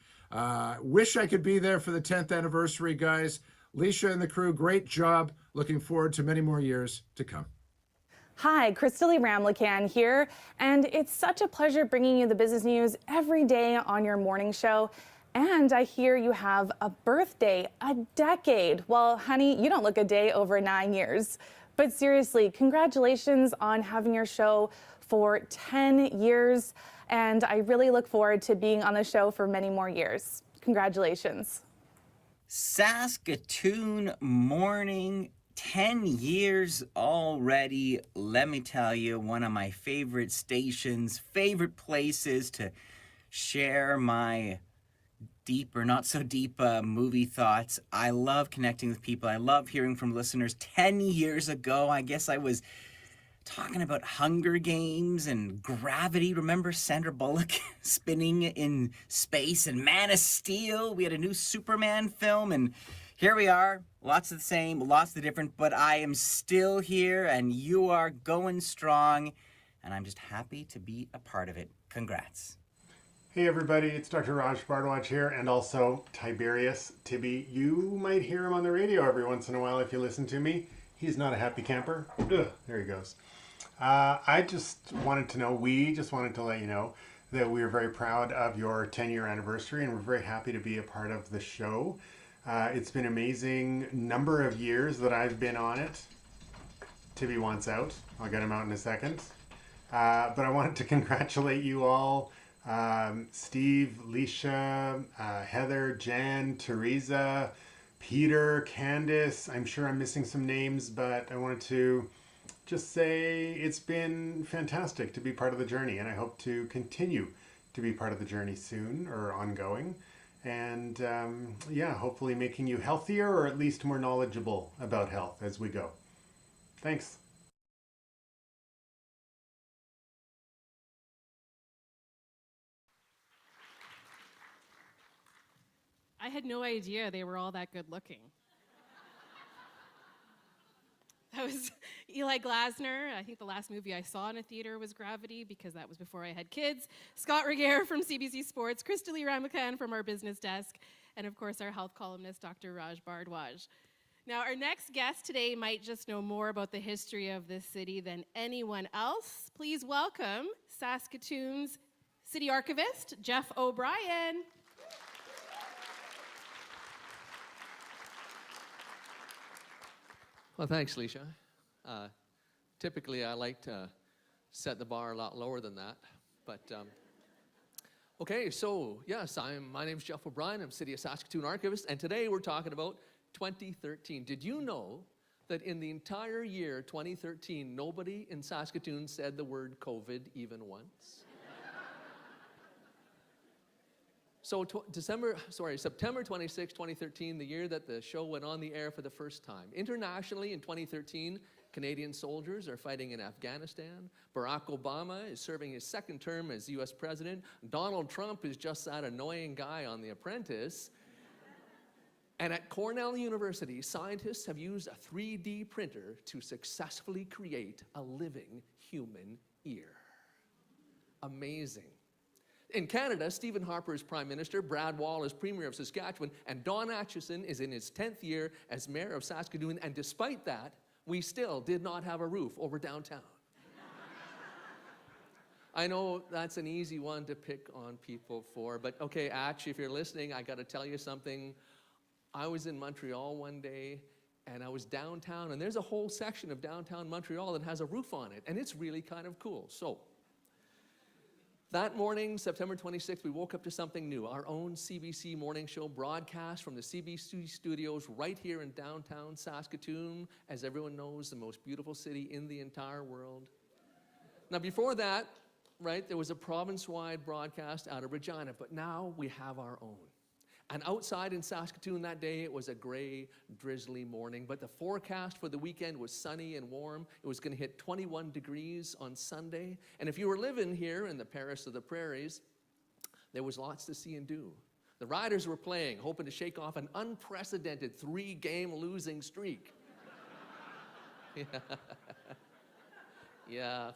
Wish I could be there for the 10th anniversary, guys. Leisha and the crew, great job. Looking forward to many more years to come. Hi, Christie Ramlacan here, and it's such a pleasure bringing you the business news every day on your morning show. And I hear you have a birthday, a decade. Well, honey, you don't look a day over 9 years. But seriously, congratulations on having your show for 10 years. And I really look forward to being on the show for many more years. Congratulations. Saskatoon Morning, 10 years already. Let me tell you, one of my favorite stations, favorite places to share my deep or not so deep movie thoughts. I love connecting with people. I love hearing from listeners. 10 years ago, I guess I was talking about Hunger Games and gravity. Remember Sandra Bullock spinning in space and Man of Steel? We had a new Superman film, and here we are. Lots of the same, lots of the different, but I am still here and you are going strong, and I'm just happy to be a part of it. Congrats. Hey everybody, it's Dr. Raj Bardwaj here, and also Tiberius Tibby. You might hear him on the radio every once in a while if you listen to me. He's not a happy camper. Ugh, there he goes. I just wanted to know, we just wanted to let you know that we are very proud of your 10-year anniversary, and we're very happy to be a part of the show. It's been an amazing number of years that I've been on it. Tibby wants out. I'll get him out in a second. But I wanted to congratulate you all. Steve, Leisha, Heather, Jan, Teresa, Peter, Candace. I'm sure I'm missing some names, but I wanted to just say it's been fantastic to be part of the journey, and I hope to continue to be part of the journey soon or ongoing. And yeah, hopefully making you healthier or at least more knowledgeable about health as we go. Thanks. I had no idea they were all that good looking. That was Eli Glasner. I think the last movie I saw in a theater was Gravity, because that was before I had kids. Scott Reguer from CBC Sports, Christie Ramlacan from our business desk, and of course our health columnist, Dr. Raj Bardwaj. Now, our next guest today might just know more about the history of this city than anyone else. Please welcome Saskatoon's City Archivist, Jeff O'Brien. Well, thanks, Leisha. Typically, I like to set the bar a lot lower than that, but okay. So yes, my name's Jeff O'Brien. I'm City of Saskatoon Archivist, and today we're talking about 2013. Did you know that in the entire year 2013, nobody in Saskatoon said the word COVID even once? So September 26, 2013, the year that the show went on the air for the first time. Internationally, in 2013, Canadian soldiers are fighting in Afghanistan. Barack Obama is serving his second term as US president. Donald Trump is just that annoying guy on The Apprentice. And at Cornell University, scientists have used a 3D printer to successfully create a living human ear. Amazing. In Canada, Stephen Harper is Prime Minister, Brad Wall is Premier of Saskatchewan, and Don Acheson is in his 10th year as Mayor of Saskatoon, and despite that, we still did not have a roof over downtown. I know that's an easy one to pick on people for, but okay, Ach, if you're listening, I gotta tell you something. I was in Montreal one day, and I was downtown, and there's a whole section of downtown Montreal that has a roof on it, and it's really kind of cool. So, that morning, September 26th, we woke up to something new. Our own CBC morning show broadcast from the CBC studios right here in downtown Saskatoon, as everyone knows, the most beautiful city in the entire world. Now, before that, right, there was a province-wide broadcast out of Regina, but now we have our own. And outside in Saskatoon that day, it was a gray, drizzly morning, but the forecast for the weekend was sunny and warm. It was going to hit 21 degrees on Sunday. And if you were living here in the Paris of the Prairies, there was lots to see and do. The Riders were playing, hoping to shake off an unprecedented 3-game losing streak. Yeah.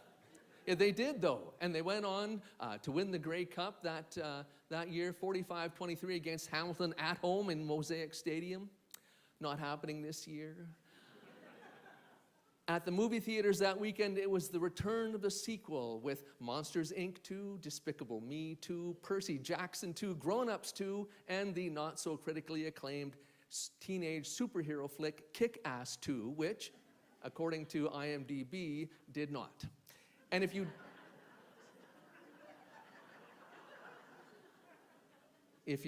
Yeah, they did, though, and they went on to win the Grey Cup that year, 45-23 against Hamilton at home in Mosaic Stadium. Not happening this year. At the movie theaters that weekend, it was the return of the sequel with Monsters, Inc. 2, Despicable Me 2, Percy Jackson 2, Grown Ups 2, and the not-so-critically acclaimed teenage superhero flick Kick-Ass 2, which, according to IMDb, did not. And if you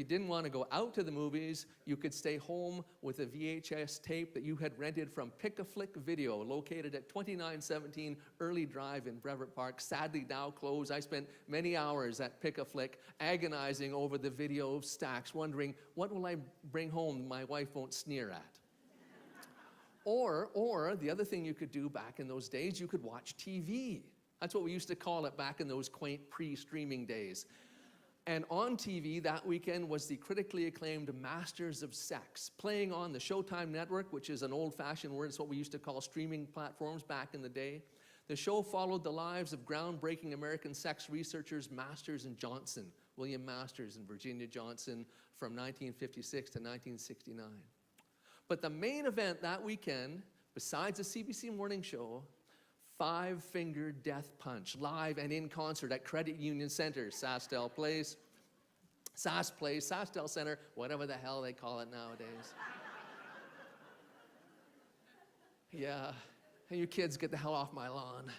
didn't want to go out to the movies, you could stay home with a VHS tape that you had rented from Pick-a-Flick Video, located at 2917 Early Drive in Brevard Park, sadly now closed. I spent many hours at Pick-a-Flick agonizing over the video stacks, wondering, what will I bring home my wife won't sneer at? Or the other thing you could do back in those days, you could watch TV. That's what we used to call it back in those quaint pre-streaming days. And on TV that weekend was the critically acclaimed Masters of Sex, playing on the Showtime network, which is an old-fashioned word. It's what we used to call streaming platforms back in the day. The show followed the lives of groundbreaking American sex researchers Masters and Johnson, William Masters and Virginia Johnson, from 1956 to 1969. But the main event that weekend, besides the CBC morning show, Five-Finger Death Punch, live and in concert at Credit Union Center, Sastel Place, Sastel Center, whatever the hell they call it nowadays. Yeah, hey, you kids, get the hell off my lawn.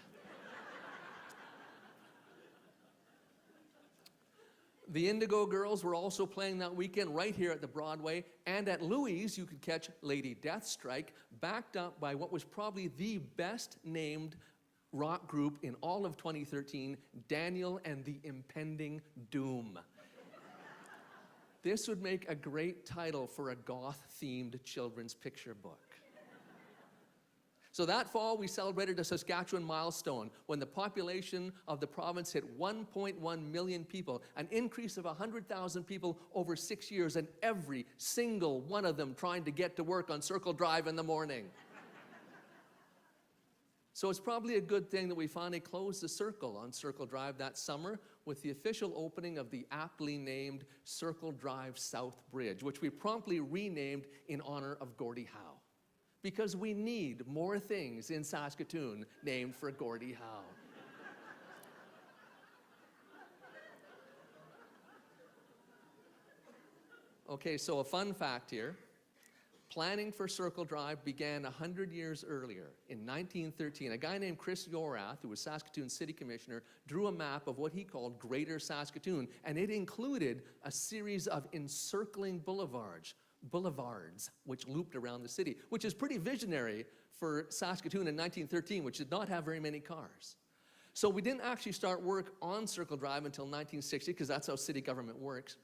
The Indigo Girls were also playing that weekend right here at the Broadway, and at Louis you could catch Lady Deathstrike, backed up by what was probably the best named rock group in all of 2013, Daniel and the Impending Doom. This would make a great title for a goth-themed children's picture book. So that fall, we celebrated a Saskatchewan milestone when the population of the province hit 1.1 million people, an increase of 100,000 people over 6 years, and every single one of them trying to get to work on Circle Drive in the morning. So it's probably a good thing that we finally closed the circle on Circle Drive that summer with the official opening of the aptly named Circle Drive South Bridge, which we promptly renamed in honor of Gordie Howe. Because we need more things in Saskatoon named for Gordie Howe. Okay, so a fun fact here. Planning for Circle Drive began 100 years earlier. In 1913, a guy named Chris Yorath, who was Saskatoon City Commissioner, drew a map of what he called Greater Saskatoon, and it included a series of encircling boulevards, which looped around the city, which is pretty visionary for Saskatoon in 1913, which did not have very many cars. So we didn't actually start work on Circle Drive until 1960, because that's how city government works.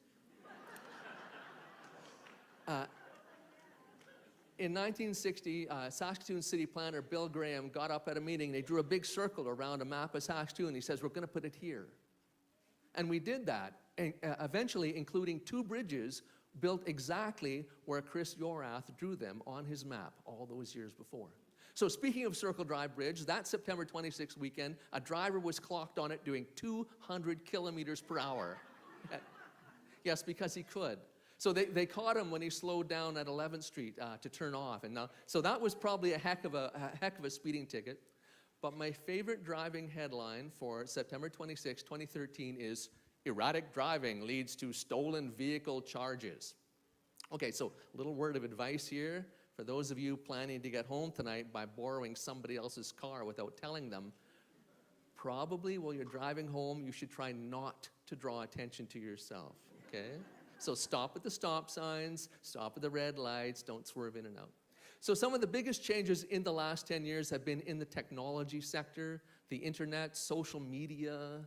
In 1960, Saskatoon city planner Bill Graham got up at a meeting, and he drew a big circle around a map of Saskatoon. He says, we're going to put it here. And we did that, and eventually including 2 bridges, built exactly where Chris Yorath drew them on his map all those years before. So speaking of Circle Drive Bridge, that September 26th weekend, a driver was clocked on it doing 200 kilometers per hour. Yes, because he could. So they caught him when he slowed down at 11th Street to turn off. And now, so that was probably a heck of a speeding ticket. But my favorite driving headline for September 26, 2013 is "Erratic driving leads to stolen vehicle charges." Okay, so a little word of advice here. For those of you planning to get home tonight by borrowing somebody else's car without telling them, probably while you're driving home, you should try not to draw attention to yourself, okay? So stop at the stop signs, stop at the red lights, don't swerve in and out. So some of the biggest changes in the last 10 years have been in the technology sector, the internet, social media,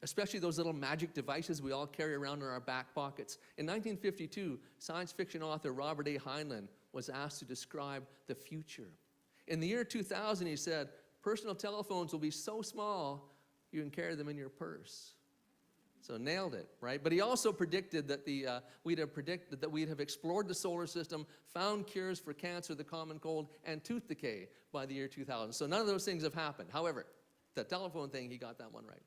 especially those little magic devices we all carry around in our back pockets. In 1952, science fiction author Robert A. Heinlein was asked to describe the future. In the year 2000, he said, "Personal telephones will be so small, you can carry them in your purse." So nailed it, right? But he also predicted that we'd have explored the solar system, found cures for cancer, the common cold, and tooth decay by the year 2000. So none of those things have happened. However, the telephone thing, he got that one right.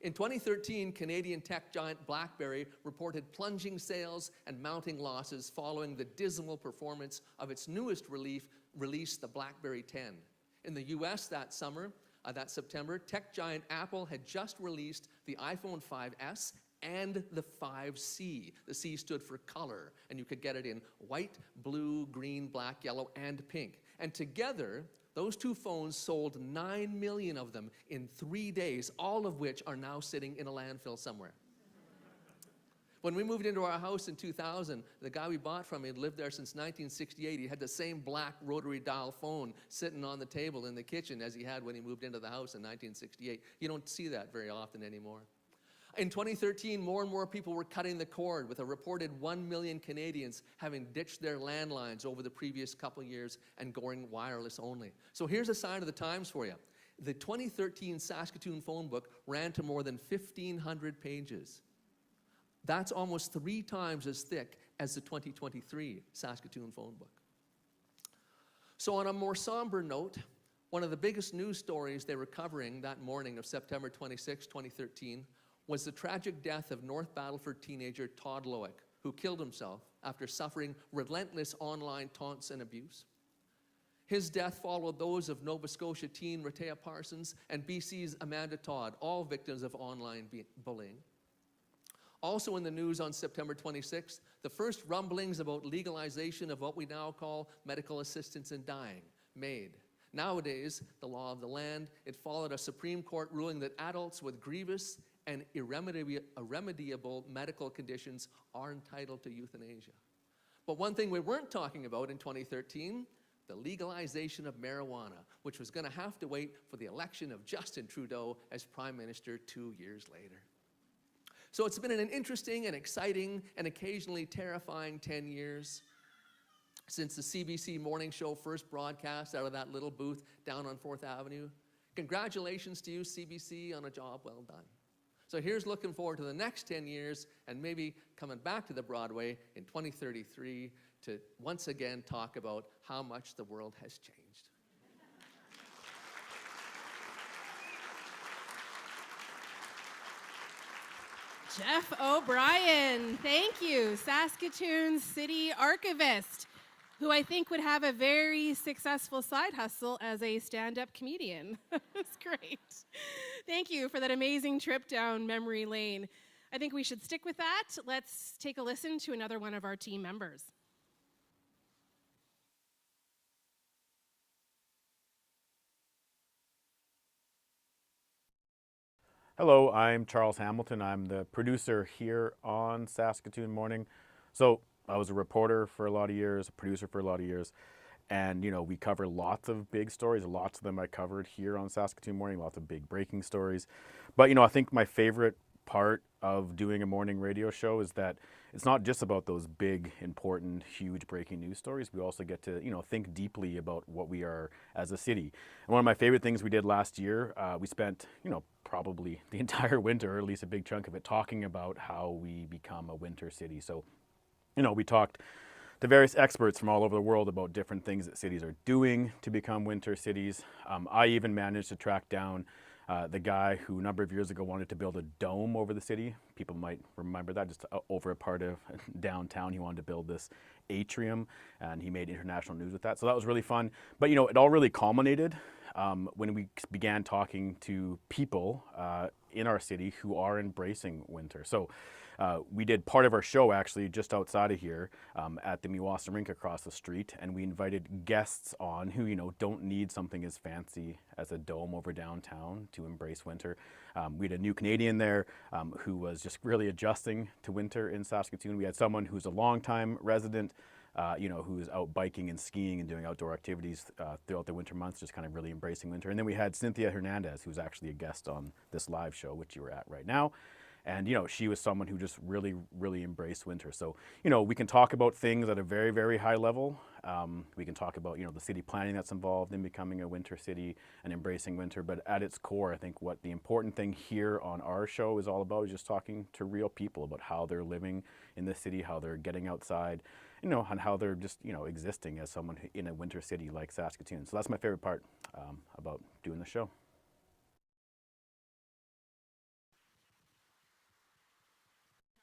In 2013, Canadian tech giant BlackBerry reported plunging sales and mounting losses following the dismal performance of its newest release, the BlackBerry 10. In the US that September, tech giant Apple had just released the iPhone 5S and the 5C. The C stood for color, and you could get it in white, blue, green, black, yellow, and pink. And together, those two phones sold 9 million of them in 3 days, all of which are now sitting in a landfill somewhere. When we moved into our house in 2000, the guy we bought from had lived there since 1968. He had the same black rotary dial phone sitting on the table in the kitchen as he had when he moved into the house in 1968. You don't see that very often anymore. In 2013, more and more people were cutting the cord, with a reported 1 million Canadians having ditched their landlines over the previous couple years and going wireless only. So here's a sign of the times for you. The 2013 Saskatoon phone book ran to more than 1,500 pages. That's almost 3 times as thick as the 2023 Saskatoon phone book. So on a more somber note, one of the biggest news stories they were covering that morning of September 26, 2013, was the tragic death of North Battleford teenager Todd Loic, who killed himself after suffering relentless online taunts and abuse. His death followed those of Nova Scotia teen Rehtaeh Parsons and BC's Amanda Todd, all victims of online bullying. Also in the news on September 26th, the first rumblings about legalization of what we now call medical assistance in dying, MAID. Nowadays, the law of the land, it followed a Supreme Court ruling that adults with grievous and irremediable medical conditions are entitled to euthanasia. But one thing we weren't talking about in 2013, the legalization of marijuana, which was going to have to wait for the election of Justin Trudeau as Prime Minister 2 years later. So it's been an interesting and exciting and occasionally terrifying 10 years since the CBC Morning Show first broadcast out of that little booth down on 4th Avenue. Congratulations to you, CBC, on a job well done. So here's looking forward to the next 10 years and maybe coming back to the Broadway in 2033 to once again talk about how much the world has changed. Jeff O'Brien, thank you. Saskatoon's city archivist, who I think would have a very successful side hustle as a stand-up comedian. That's great. Thank you for that amazing trip down memory lane. I think we should stick with that. Let's take a listen to another one of our team members. Hello, I'm Charles Hamilton. I'm the producer here on Saskatoon Morning. So I was a reporter for a lot of years, a producer for a lot of years, and you know, we cover lots of big stories. Lots of them I covered here on Saskatoon Morning, lots of big breaking stories. But you know, I think my favorite part of doing a morning radio show is that it's not just about those big, important, huge breaking news stories. We also get to, you know, think deeply about what we are as a city. And one of my favorite things we did last year, we spent, you know, probably the entire winter, or at least a big chunk of it, talking about how we become a winter city. So, we talked to various experts from all over the world about different things that cities are doing to become winter cities. I even managed to track down the guy who a number of years ago wanted to build a dome over the city. People might remember that, just over a part of downtown. He wanted to build this atrium, and he made international news with that. So that was really fun. But it all really culminated when we began talking to people in our city who are embracing winter. So we did part of our show actually just outside of here at the Oluwaseun rink across the street, and we invited guests on who don't need something as fancy as a dome over downtown to embrace winter. We had a new Canadian there who was just really adjusting to winter in Saskatoon. We had someone who's a longtime resident, who's out biking and skiing and doing outdoor activities throughout the winter months, just kind of really embracing winter. And then we had Cynthia Hernandez, who's actually a guest on this live show, which you were at right now. And, she was someone who just really, really embraced winter. So, we can talk about things at a very, very high level. We can talk about, the city planning that's involved in becoming a winter city and embracing winter. But at its core, I think what the important thing here on our show is all about is just talking to real people about how they're living in the city, how they're getting outside, and how they're just, existing as someone in a winter city like Saskatoon. So that's my favorite part about doing the show.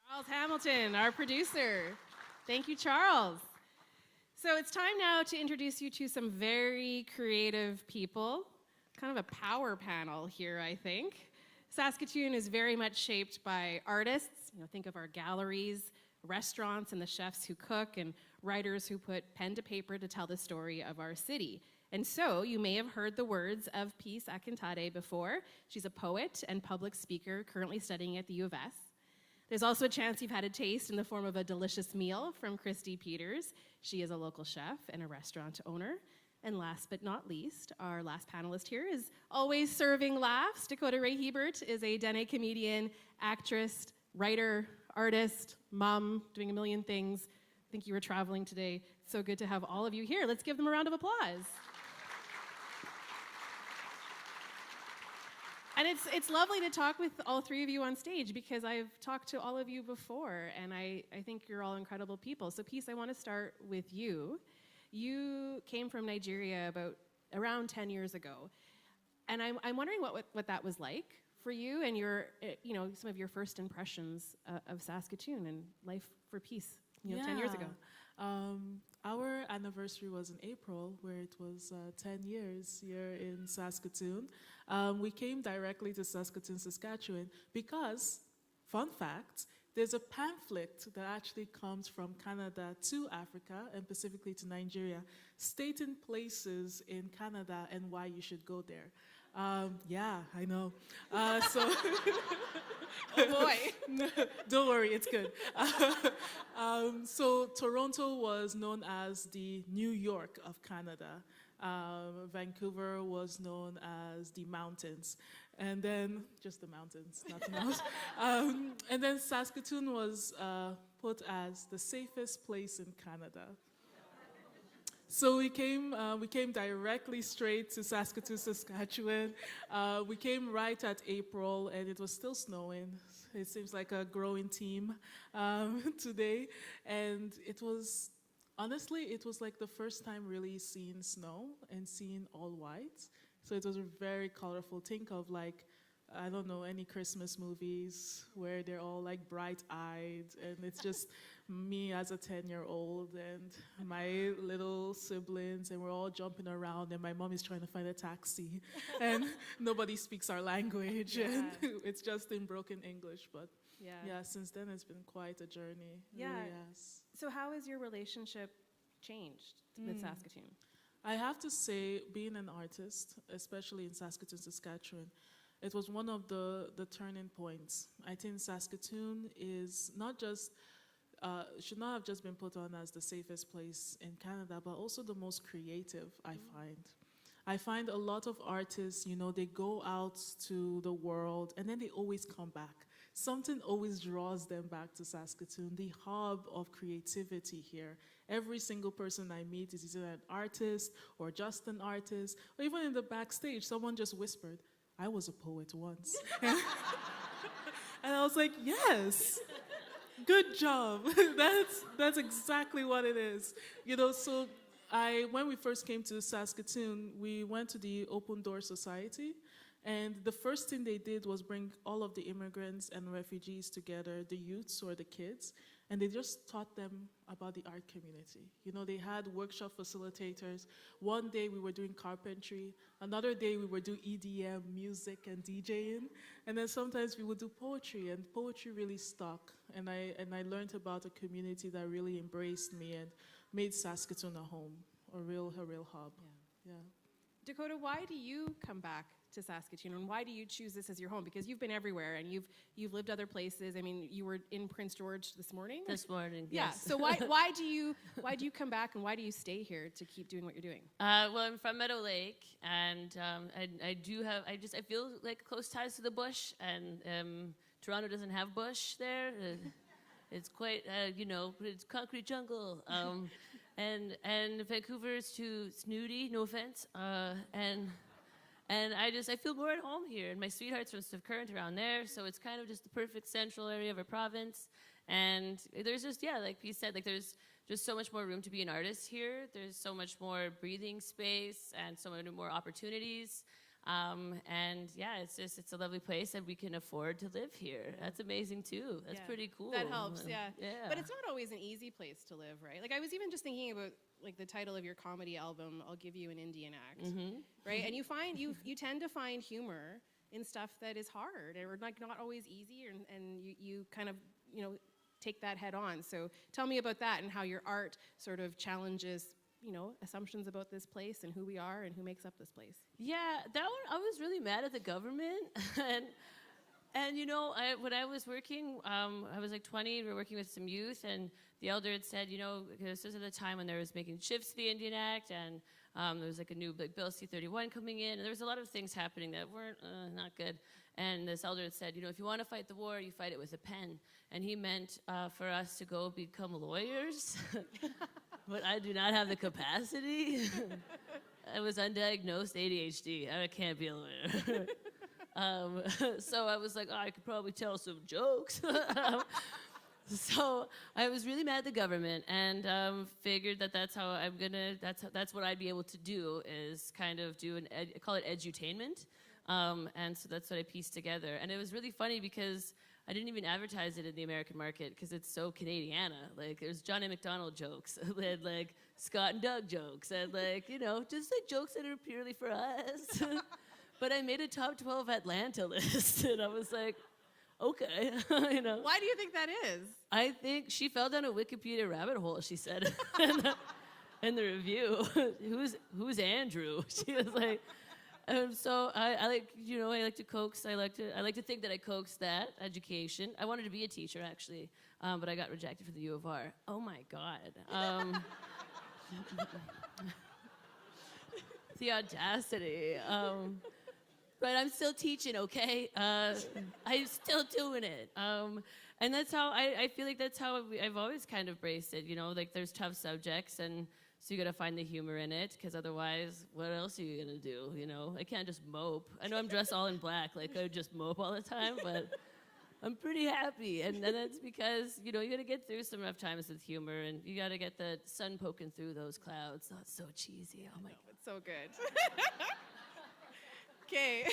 Charles Hamilton, our producer. Thank you, Charles. So it's time now to introduce you to some very creative people. Kind of a power panel here, I think. Saskatoon is very much shaped by artists. Think of our galleries, restaurants, and the chefs who cook, and writers who put pen to paper to tell the story of our city. And so you may have heard the words of Peace Akintade before. She's a poet and public speaker currently studying at the U of S. There's also a chance you've had a taste in the form of a delicious meal from Christie Peters. She is a local chef and a restaurant owner. And last but not least, our last panelist here is always serving laughs. Dakota Hebert is a Dene comedian, actress, writer, artist, mom, doing a million things. I think you were traveling today. So good to have all of you here. Let's give them a round of applause. And it's lovely to talk with all three of you on stage because I've talked to all of you before, and I think you're all incredible people. So Peace, I want to start with you. You came from Nigeria around 10 years ago, and I'm wondering what that was like for you and your some of your first impressions of Saskatoon and life for Peace 10 years ago. Our anniversary was in April, where it was 10 years here in Saskatoon. We came directly to Saskatoon, Saskatchewan, because, fun fact, there's a pamphlet that actually comes from Canada to Africa, and specifically to Nigeria, stating places in Canada and why you should go there. Yeah, I know. So, oh boy. Don't worry, it's good. So Toronto was known as the New York of Canada. Vancouver was known as the mountains. And then, just the mountains, nothing else. And then Saskatoon was put as the safest place in Canada. So we came directly straight to Saskatoon, Saskatchewan. We came right at April, and it was still snowing. It seems like a growing team today. And honestly, it was like the first time really seeing snow and seeing all white. So it was very colorful. Think of I don't know, any Christmas movies where they're all bright-eyed, and it's just me as a 10-year-old and my little siblings, and we're all jumping around, and my mom is trying to find a taxi, and nobody speaks our language, and it's just in broken English. But yeah, since then it's been quite a journey. Yeah. It really has. So how has your relationship changed with Saskatoon? I have to say, being an artist, especially in Saskatoon, Saskatchewan, it was one of the turning points. I think Saskatoon is not just, should not have just been put on as the safest place in Canada, but also the most creative, I find. I find a lot of artists, they go out to the world and then they always come back. Something always draws them back to Saskatoon, the hub of creativity here. Every single person I meet is either an artist or just an artist, or even in the backstage, someone just whispered, I was a poet once. And I was like, yes, good job. That's exactly what it is. So when we first came to Saskatoon, we went to the Open Door Society. And the first thing they did was bring all of the immigrants and refugees together, the youths or the kids, and they just taught them about the art community. They had workshop facilitators. One day we were doing carpentry. Another day we were doing EDM, music and DJing. And then sometimes we would do poetry, and poetry really stuck. And I learned about a community that really embraced me and made Saskatoon a home, a real hub. Yeah. Dakota, why do you come back to Saskatoon, and why do you choose this as your home? Because you've been everywhere, and you've lived other places. I mean, you were in Prince George this morning. This morning, yeah. yes. So why do you come back, and why do you stay here to keep doing what you're doing? Well, I'm from Meadow Lake, and I feel like close ties to the bush, and Toronto doesn't have bush there. It's quite it's concrete jungle. And Vancouver is too snooty, no offense. And I feel more at home here. And my sweetheart's from Steve Current around there, so it's kind of just the perfect central area of our province. And there's just, like P said, like there's just so much more room to be an artist here. There's so much more breathing space and so many more opportunities. And it's a lovely place, and we can afford to live here. That's amazing too. That's pretty cool. That helps, yeah. Yeah. But it's not always an easy place to live, right? Like I was even just thinking about like the title of your comedy album, I'll Give You an Indian Act, right? And you tend to find humor in stuff that is hard or like not always easy, and you kind of take that head on. So tell me about that and how your art sort of challenges assumptions about this place and who we are and who makes up this place. Yeah, that one, I was really mad at the government. and when I was working, I was like 20, we were working with some youth, and the elder had said, this was at the time when there was making shifts to the Indian Act, and there was like a new Bill C-31 coming in, and there was a lot of things happening that weren't not good. And this elder had said, if you want to fight the war, you fight it with a pen. And he meant for us to go become lawyers. But I do not have the capacity. I was undiagnosed ADHD. I can't be a lawyer. So I was like, I could probably tell some jokes. So I was really mad at the government, and figured that's what I'd be able to do, is kind of do I call it edutainment. And so that's what I pieced together. And it was really funny because I didn't even advertise it in the American market because it's so Canadiana. Like, there's John A. MacDonald jokes, and like Scott and Doug jokes, and like, just like jokes that are purely for us. But I made a top 12 Atlanta list, and I was like, okay, Why do you think that is? I think she fell down a Wikipedia rabbit hole, she said, in the review. Who's Andrew? She was like, so I like, I like to coax. I like to think that I coaxed that education. I wanted to be a teacher, actually, but I got rejected for the U of R. Oh my God. The audacity. But I'm still teaching, okay? I'm still doing it. And that's how I feel like that's how I've always kind of braced it. Like there's tough subjects, and so you got to find the humor in it, because otherwise, what else are you gonna do? I can't just mope. I know I'm dressed all in black, like I just mope all the time, but I'm pretty happy, and that's because you got to get through some rough times with humor, and you got to get the sun poking through those clouds. Oh, it's so cheesy. Oh my God, it's so good. Okay.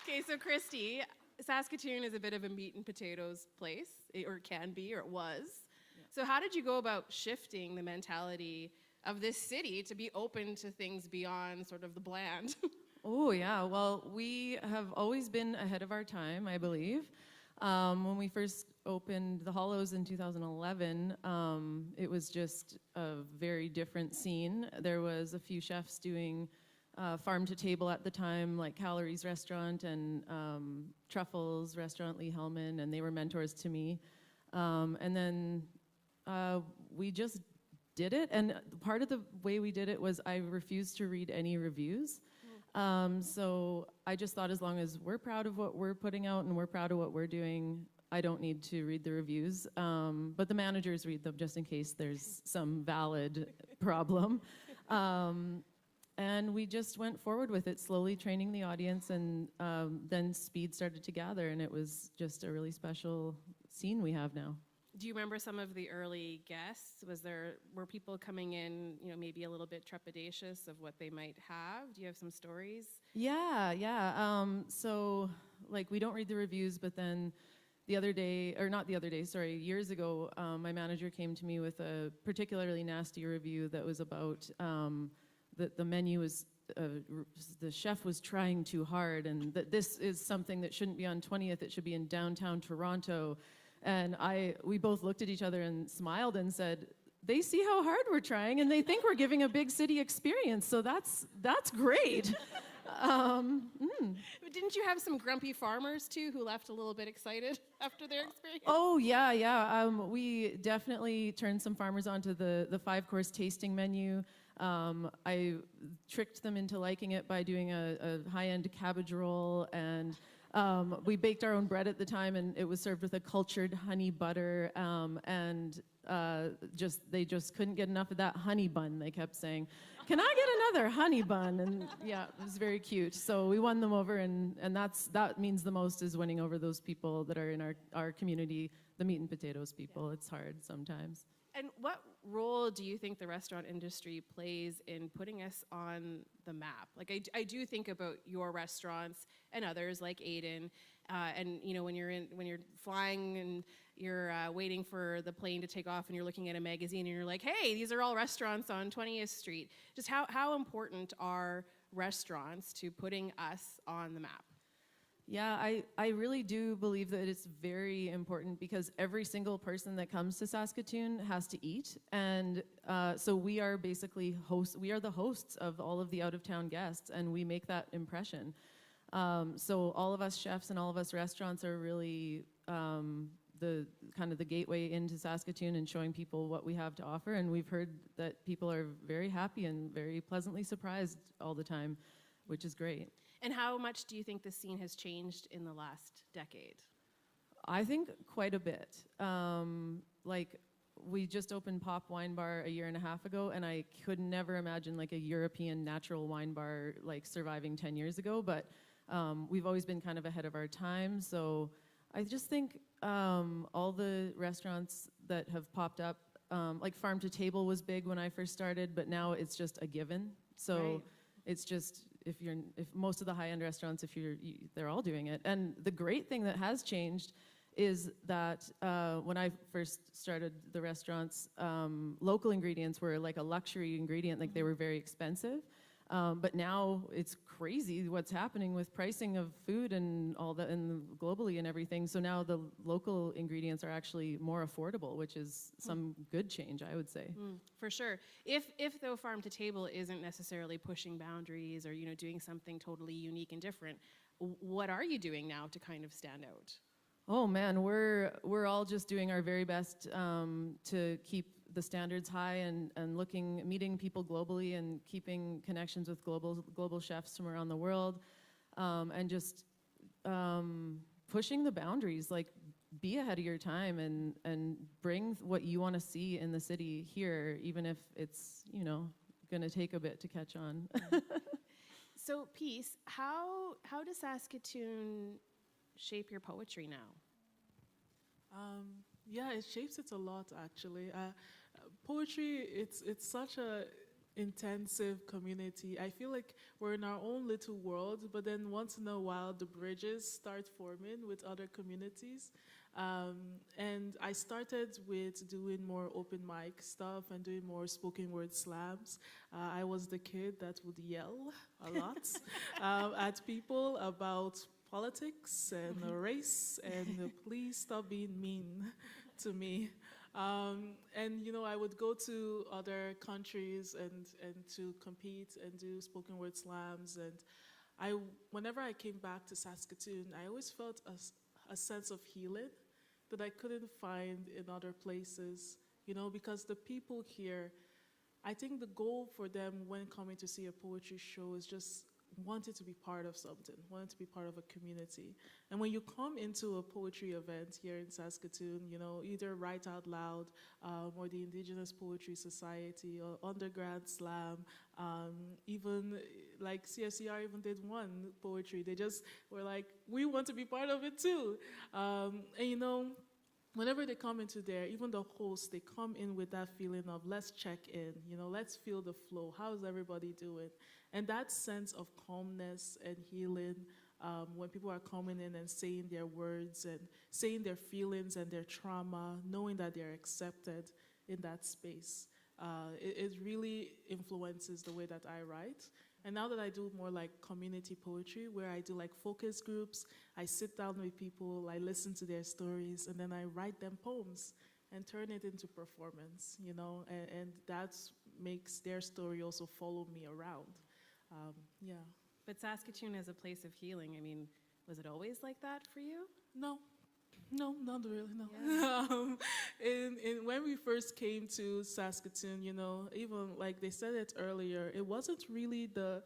Okay, so Christie, Saskatoon is a bit of a meat and potatoes place, or can be, or it was. Yeah. So how did you go about shifting the mentality of this city to be open to things beyond sort of the bland? Oh, yeah. Well, we have always been ahead of our time, I believe. When we first opened the Hollows in 2011, it was just a very different scene. There was a few chefs doing farm to table at the time, like Calories Restaurant and Truffles Restaurant, Lee Hellman, and they were mentors to me. And then we just did it, and part of the way we did it was I refused to read any reviews. So I just thought, as long as we're proud of what we're putting out and we're proud of what we're doing, I don't need to read the reviews. But the managers read them just in case there's some valid problem. And we just went forward with it, slowly training the audience, and then speed started to gather, and it was just a really special scene we have now. Do you remember some of the early guests? Were people coming in, maybe a little bit trepidatious of what they might have? Do you have some stories? Yeah. So, like, we don't read the reviews, but then years ago, my manager came to me with a particularly nasty review that was about that the menu was, the chef was trying too hard, and that this is something that shouldn't be on 20th, it should be in downtown Toronto. And we both looked at each other and smiled and said, they see how hard we're trying, and they think we're giving a big city experience, so that's great. Didn't you have some grumpy farmers too who left a little bit excited after their experience? Oh, yeah. We definitely turned some farmers onto the 5-course tasting menu. I tricked them into liking it by doing a high-end cabbage roll, and we baked our own bread at the time, and it was served with a cultured honey butter, and they just couldn't get enough of that honey bun. They kept saying, "Can I get another honey bun?" And yeah, it was very cute. So we won them over, and that means the most, is winning over those people that are in our community, the meat and potatoes people. It's hard sometimes. And what role do you think the restaurant industry plays in putting us on the map? Like, I do think about your restaurants and others like Aiden, and when you're flying and you're waiting for the plane to take off and you're looking at a magazine and you're like, hey, these are all restaurants on 20th Street. Just how important are restaurants to putting us on the map? Yeah, I really do believe that it's very important, because every single person that comes to Saskatoon has to eat. And so we are basically we are the hosts of all of the out-of-town guests, and we make that impression. So all of us chefs and all of us restaurants are really the gateway into Saskatoon and showing people what we have to offer. And we've heard that people are very happy and very pleasantly surprised all the time, which is great. And how much do you think the scene has changed in the last decade? I think quite a bit. We just opened Pop Wine Bar a year and a half ago, and I could never imagine a European natural wine bar surviving 10 years ago, but we've always been kind of ahead of our time. So I just think all the restaurants that have popped up, Farm to Table was big when I first started, but now it's just a given. So right. It's just, if most of the high-end restaurants, they're all doing it. And the great thing that has changed is that when I first started the restaurants, local ingredients were like a luxury ingredient, they were very expensive. But now it's crazy what's happening with pricing of food and all that, and globally and everything. So now the local ingredients are actually more affordable, which is some good change, I would say. For sure. If though Farm to Table isn't necessarily pushing boundaries or doing something totally unique and different, what are you doing now to kind of stand out? Oh man, we're all just doing our very best to keep the standards high and meeting people globally and keeping connections with global chefs from around the world, and just pushing the boundaries. Be ahead of your time and bring what you want to see in the city here, even if it's going to take a bit to catch on. So, Peace, how does Saskatoon shape your poetry now? Yeah, it shapes it a lot, actually. Poetry, it's such a intensive community. I feel like we're in our own little world, but then once in a while, the bridges start forming with other communities. And I started with doing more open mic stuff and doing more spoken word slams. I was the kid that would yell a lot at people about politics and race, and please stop being mean to me. And I would go to other countries and to compete and do spoken word slams. And whenever I came back to Saskatoon, I always felt a sense of healing that I couldn't find in other places, because the people here, I think the goal for them when coming to see a poetry show is just wanted to be part of something, wanted to be part of a community. And when you come into a poetry event here in Saskatoon, you know, either Write Out Loud or the Indigenous Poetry Society or Undergrad Slam, even like CSCR even did one poetry. They just were like, we want to be part of it too. And you know, whenever they come into there, even the hosts, they come in with that feeling of let's check in, you know, let's feel the flow. How's everybody doing? And that sense of calmness and healing, when people are coming in and saying their words and saying their feelings and their trauma, knowing that they're accepted in that space, it really influences the way that I write. And now that I do more like community poetry, where I do like focus groups, I sit down with people, I listen to their stories, and then I write them poems and turn it into performance, you know, and that makes their story also follow me around. Yeah. But Saskatoon is a place of healing. I mean, was it always like that for you? No, not really, no. Yeah. When we first came to Saskatoon, you know, even like they said it earlier, it wasn't really the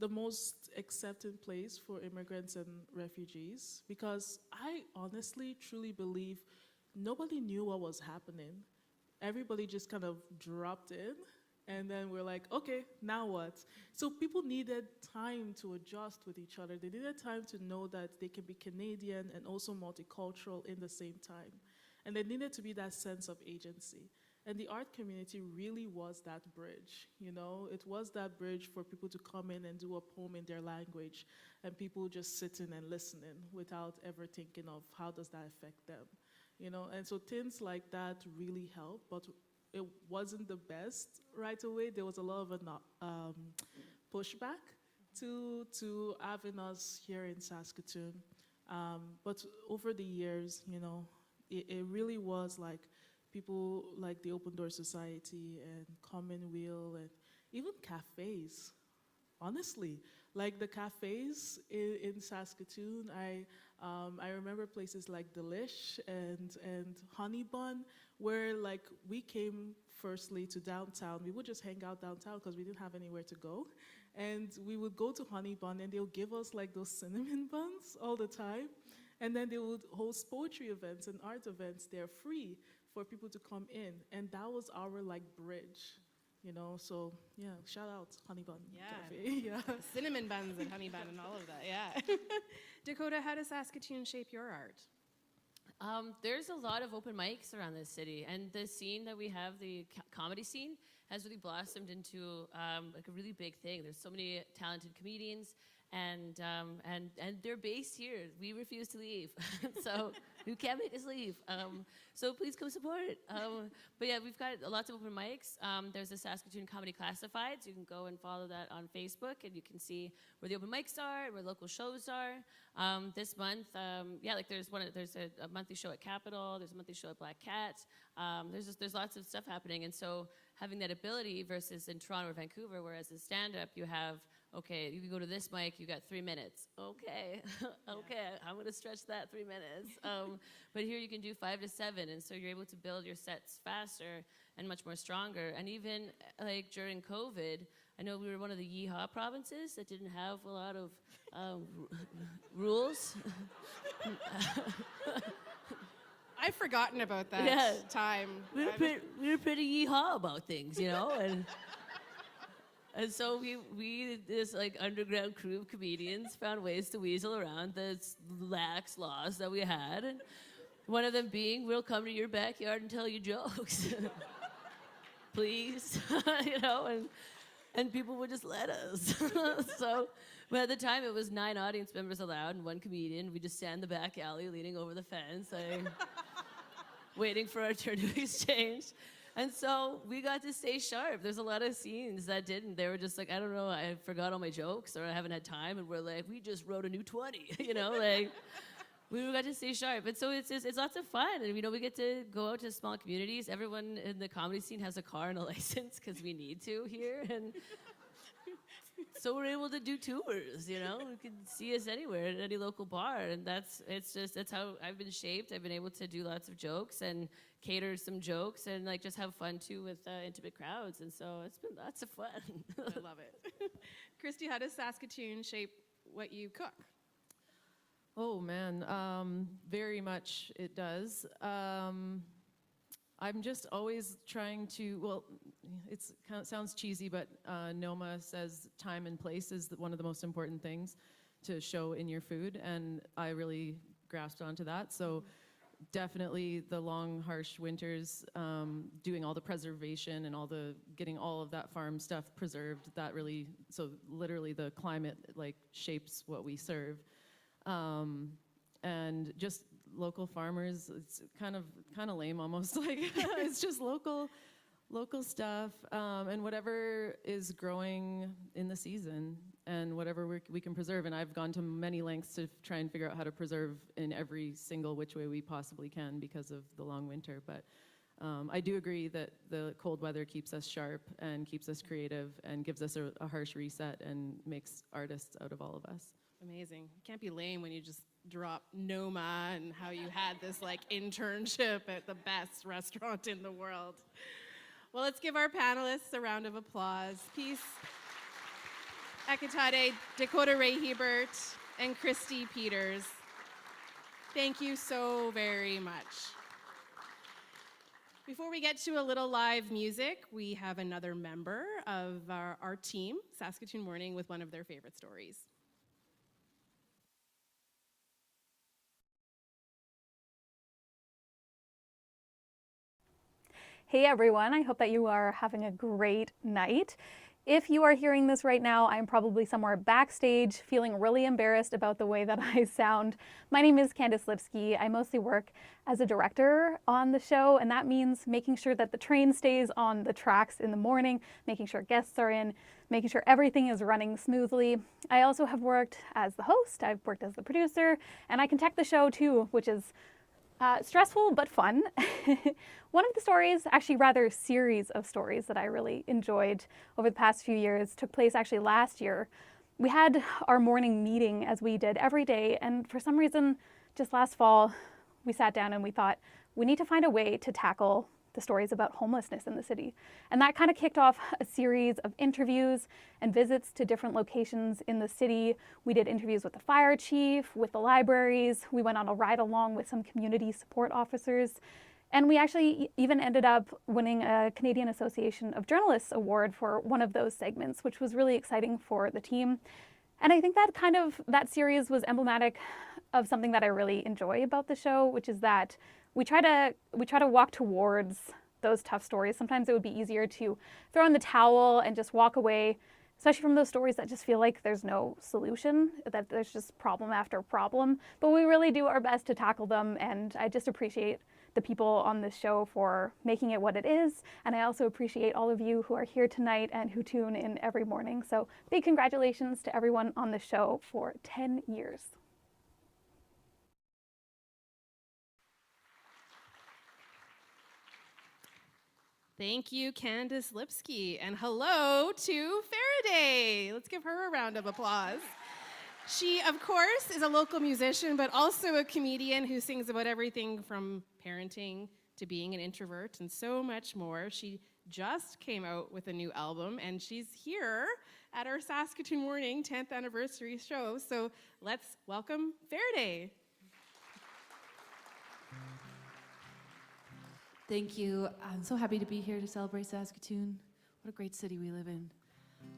most accepting place for immigrants and refugees, because I honestly, truly believe nobody knew what was happening. Everybody just kind of dropped in. And then we're like, okay, now what? So people needed time to adjust with each other. They needed time to know that they can be Canadian and also multicultural in the same time. And there needed to be that sense of agency. And the art community really was that bridge, you know? It was that bridge for people to come in and do a poem in their language, and people just sitting and listening without ever thinking of how does that affect them, you know? And so things like that really help, but it wasn't the best right away. There was a lot of pushback to having us here in Saskatoon. But over the years, you know, it really was like people like the Open Door Society and Commonweal and even cafes. Honestly, like the cafes in Saskatoon, I remember places like Delish and Honey Bun, where like we came firstly to downtown. We would just hang out downtown because we didn't have anywhere to go. And we would go to Honey Bun and they'll give us like those cinnamon buns all the time. And then they would host poetry events and art events. They're free for people to come in. And that was our like bridge. You know, so yeah, shout out Honey Bun Cafe. Yeah. The cinnamon buns and Honey Bun and all of that, yeah. Dakota, how does Saskatoon shape your art? There's a lot of open mics around this city, and the scene that we have, the comedy scene, has really blossomed into like a really big thing. There's so many talented comedians, and they're based here. We refuse to leave, so you can't make us leave. So please come support it. But yeah, we've got lots of open mics. There's the Saskatoon Comedy Classifieds. You can go and follow that on Facebook, and you can see where the open mics are, where local shows are. This month, like there's a monthly show at Capitol. There's a monthly show at Black Cat. There's lots of stuff happening, and so having that ability versus in Toronto or Vancouver, whereas in stand-up you have, okay, you can go to this mic, you got 3 minutes. Okay, okay, I'm going to stretch that 3 minutes. But here you can do 5 to 7, and so you're able to build your sets faster and much more stronger. And even like during COVID, I know we were one of the yeehaw provinces that didn't have a lot of rules. I've forgotten about that time. We were pretty yeehaw about things, you know, and so we this like underground crew of comedians found ways to weasel around the lax laws that we had, and one of them being, we'll come to your backyard and tell you jokes, please, you know, and people would just let us. So, but at the time it was 9 audience members allowed and 1 comedian. We just stand in the back alley leaning over the fence, waiting for our turn to exchange. And so we got to stay sharp. There's a lot of scenes that didn't. They were just like, I don't know, I forgot all my jokes or I haven't had time. And we're like, we just wrote a new 20, you know, like we got to stay sharp. And so it's lots of fun. And, you know, we get to go out to small communities. Everyone in the comedy scene has a car and a license because we need to here. And so we're able to do tours, you know? You can see us anywhere at any local bar. And that's how I've been shaped. I've been able to do lots of jokes and cater some jokes and like just have fun too with intimate crowds. And so it's been lots of fun. I love it. Christie, how does Saskatoon shape what you cook? Oh man, very much it does. I'm just always trying to, well, it sounds cheesy, but Noma says time and place is one of the most important things to show in your food, and I really grasped onto that. So definitely the long, harsh winters, doing all the preservation and getting all of that farm stuff preserved, that really, so literally the climate like shapes what we serve. And just local farmers, it's kind of lame almost, like it's just local stuff, and whatever is growing in the season and whatever we can preserve. And I've gone to many lengths to try and figure out how to preserve in every single which way we possibly can because of the long winter. But I do agree that the cold weather keeps us sharp and keeps us creative and gives us a harsh reset and makes artists out of all of us. Amazing. You can't be lame when you just drop Noma and how you had this like internship at the best restaurant in the world. Well, let's give our panelists a round of applause. Peace, Akintade, Dakota Hebert, and Christie Peters. Thank you so very much. Before we get to a little live music, we have another member of our team, Saskatoon Morning, with one of their favorite stories. Hey everyone, I hope that you are having a great night. If you are hearing this right now, I'm probably somewhere backstage feeling really embarrassed about the way that I sound. My name is Candice Lipsky. I mostly work as a director on the show, and that means making sure that the train stays on the tracks in the morning, making sure guests are in, making sure everything is running smoothly. I also have worked as the host, I've worked as the producer, and I can tech the show too, which is stressful but fun. One of the stories, actually rather series of stories that I really enjoyed over the past few years took place actually last year. We had our morning meeting as we did every day, and for some reason just last fall we sat down and we thought we need to find a way to tackle the stories about homelessness in the city. And that kind of kicked off a series of interviews and visits to different locations in the city. We did interviews with the fire chief, with the libraries. We went on a ride along with some community support officers. And we actually even ended up winning a Canadian Association of Journalists award for one of those segments, which was really exciting for the team. And I think that series was emblematic of something that I really enjoy about the show, which is that we try to walk towards those tough stories. Sometimes it would be easier to throw in the towel and just walk away, especially from those stories that just feel like there's no solution, that there's just problem after problem. But we really do our best to tackle them, and I just appreciate the people on this show for making it what it is. And I also appreciate all of you who are here tonight and who tune in every morning. So big congratulations to everyone on the show for 10 years. Thank you, Candice Lipsky, and hello to Farideh. Let's give her a round of applause. She, of course, is a local musician, but also a comedian who sings about everything from parenting to being an introvert and so much more. She just came out with a new album, and she's here at our Saskatoon Morning 10th anniversary show. So let's welcome Farideh. Thank you. I'm so happy to be here to celebrate Saskatoon. What a great city we live in.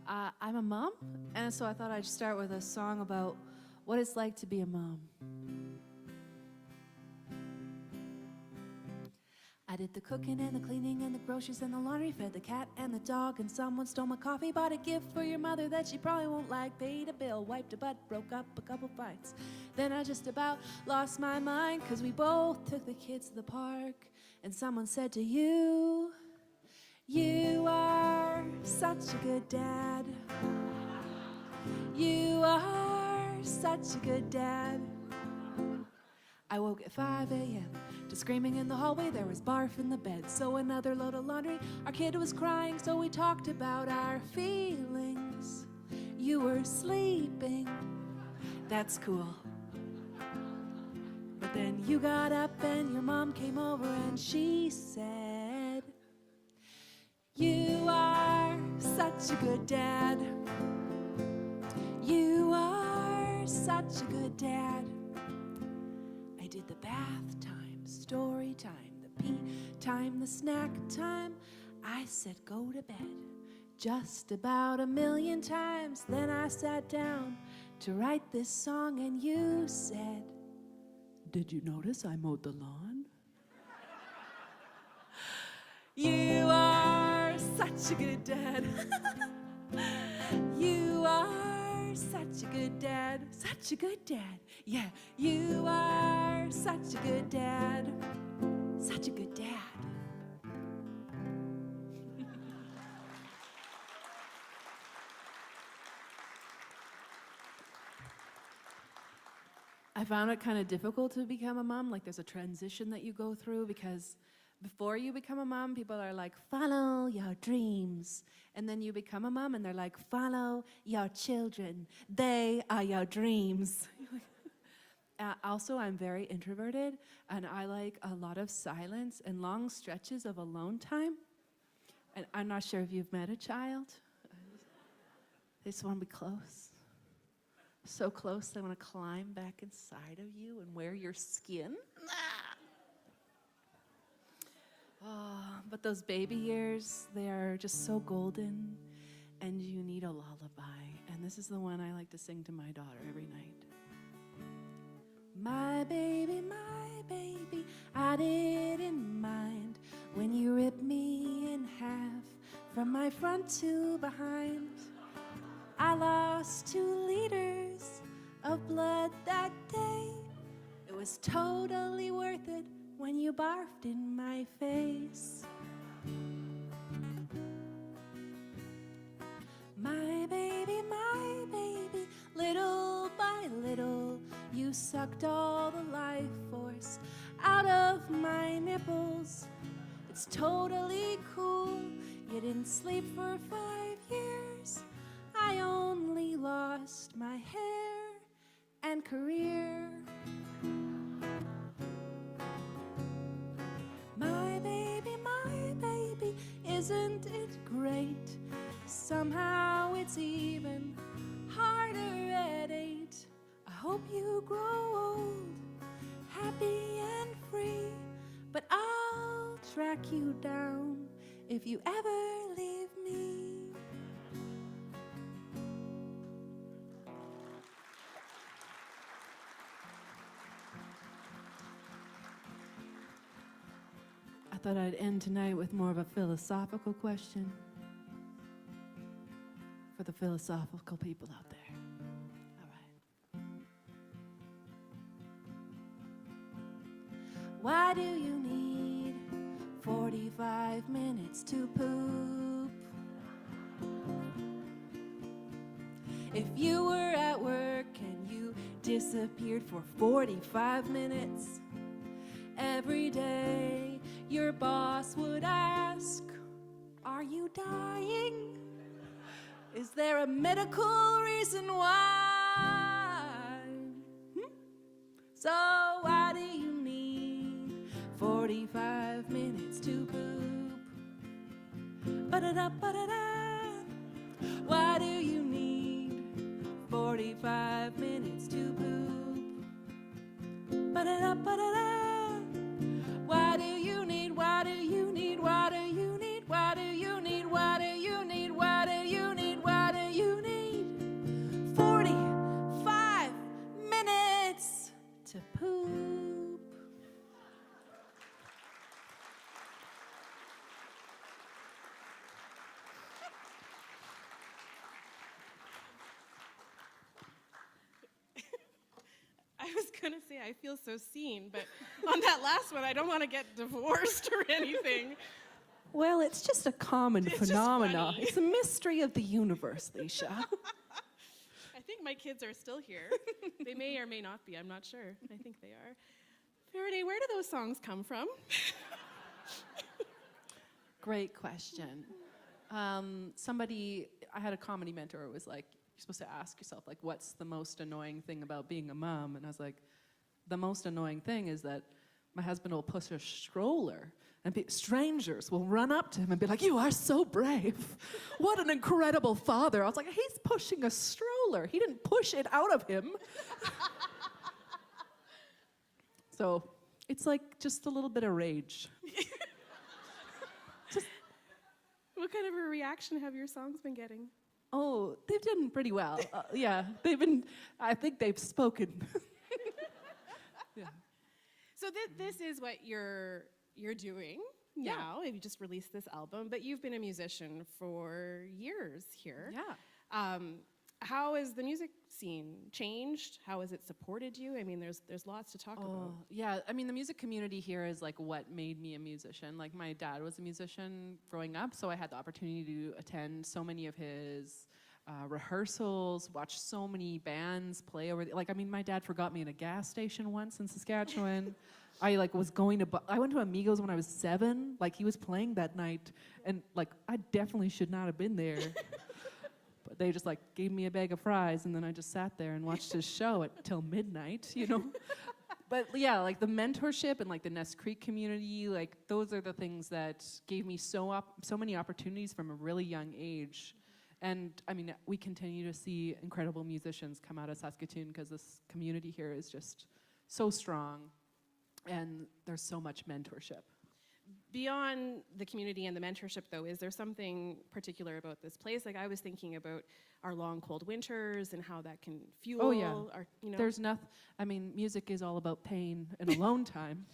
I'm a mom, and so I thought I'd start with a song about what it's like to be a mom. I did the cooking and the cleaning and the groceries and the laundry, fed the cat and the dog, and someone stole my coffee, bought a gift for your mother that she probably won't like, paid a bill, wiped a butt, broke up a couple fights. Then I just about lost my mind, 'cause we both took the kids to the park, and someone said to you, you are such a good dad. You are such a good dad. I woke at 5 a.m. to screaming in the hallway. There was barf in the bed, so another load of laundry. Our kid was crying, so we talked about our feelings. you were sleeping. That's cool. But then you got up and your mom came over and she said, you are such a good dad. You are such a good dad. I did the bath time, story time, the pee time, the snack time. I said go to bed just about 1,000,000 times. Then I sat down to write this song and you said, did you notice I mowed the lawn? You are such a good dad. You are such a good dad. Such a good dad. Yeah, you are such a good dad. Such a good dad. I found it kind of difficult to become a mom. Like there's a transition that you go through because before you become a mom, people are like, follow your dreams. And then you become a mom and they're like, follow your children. They are your dreams. Also, I'm very introverted and I like a lot of silence and long stretches of alone time. And I'm not sure if you've met a child. They just want to be close. So close, they want to climb back inside of you and wear your skin. Oh, but those baby years, they are just so golden, and you need a lullaby. And this is the one I like to sing to my daughter every night. My baby, I didn't mind when you ripped me in half from my front to behind. I lost 2 liters of blood that day. It was totally worth it when you barfed in my face. My baby, little by little, you sucked all the life force out of my nipples. It's totally cool, you didn't sleep for 5 years. I only lost my hair and career. My baby, isn't it great? Somehow it's even harder at 8. I hope you grow old, happy and free, but I'll track you down if you ever leave me. I thought I'd end tonight with more of a philosophical question for the philosophical people out there. All right. Why do you need 45 minutes to poop? If you were at work and you disappeared for 45 minutes every day, your boss would ask, are you dying? Is there a medical reason why? So why do you need 45 minutes to poop? Ba-da-da, ba-da-da. Why do you need 45 minutes to poop? Ba-da-da, ba-da-da. Why do you need, why do you need, why do you need, why do you need, why do you need, why do you need, why do you need 45 minutes to poop? I was going to say I feel so seen, but on that last one, I don't want to get divorced or anything. Well, it's just a common phenomenon. It's a mystery of the universe, Leisha. I think my kids are still here. They may or may not be. I'm not sure. I think they are. Farideh, where do those songs come from? Great question. I had a comedy mentor who was like, you're supposed to ask yourself, like, what's the most annoying thing about being a mom? And I was like, the most annoying thing is that my husband will push a stroller and strangers will run up to him and be like, you are so brave. What an incredible father. I was like, he's pushing a stroller. He didn't push it out of him. So it's like just a little bit of rage. What kind of a reaction have your songs been getting? Oh, they've done pretty well. Yeah, I think they've spoken. Yeah. So this is what you're doing now. You just released this album, but you've been a musician for years here. Yeah. How has the music scene changed? How has it supported you? I mean, there's lots to talk about. Yeah, I mean, the music community here is like what made me a musician. Like, my dad was a musician growing up, so I had the opportunity to attend so many of his rehearsals, watch so many bands play over. Like, I mean, my dad forgot me in a gas station once in Saskatchewan. I went to Amigos when I was 7. Like, he was playing that night, and like, I definitely should not have been there. But they just like gave me a bag of fries, and then I just sat there and watched his show till midnight, you know? But yeah, like the mentorship and like the Nest Creek community, like those are the things that gave me so many opportunities from a really young age. And I mean, we continue to see incredible musicians come out of Saskatoon because this community here is just so strong, and there's so much mentorship. Beyond the community and the mentorship, though, is there something particular about this place? Like, I was thinking about our long, cold winters and how that can fuel our, you know. There's nothing, I mean, music is all about pain and alone time,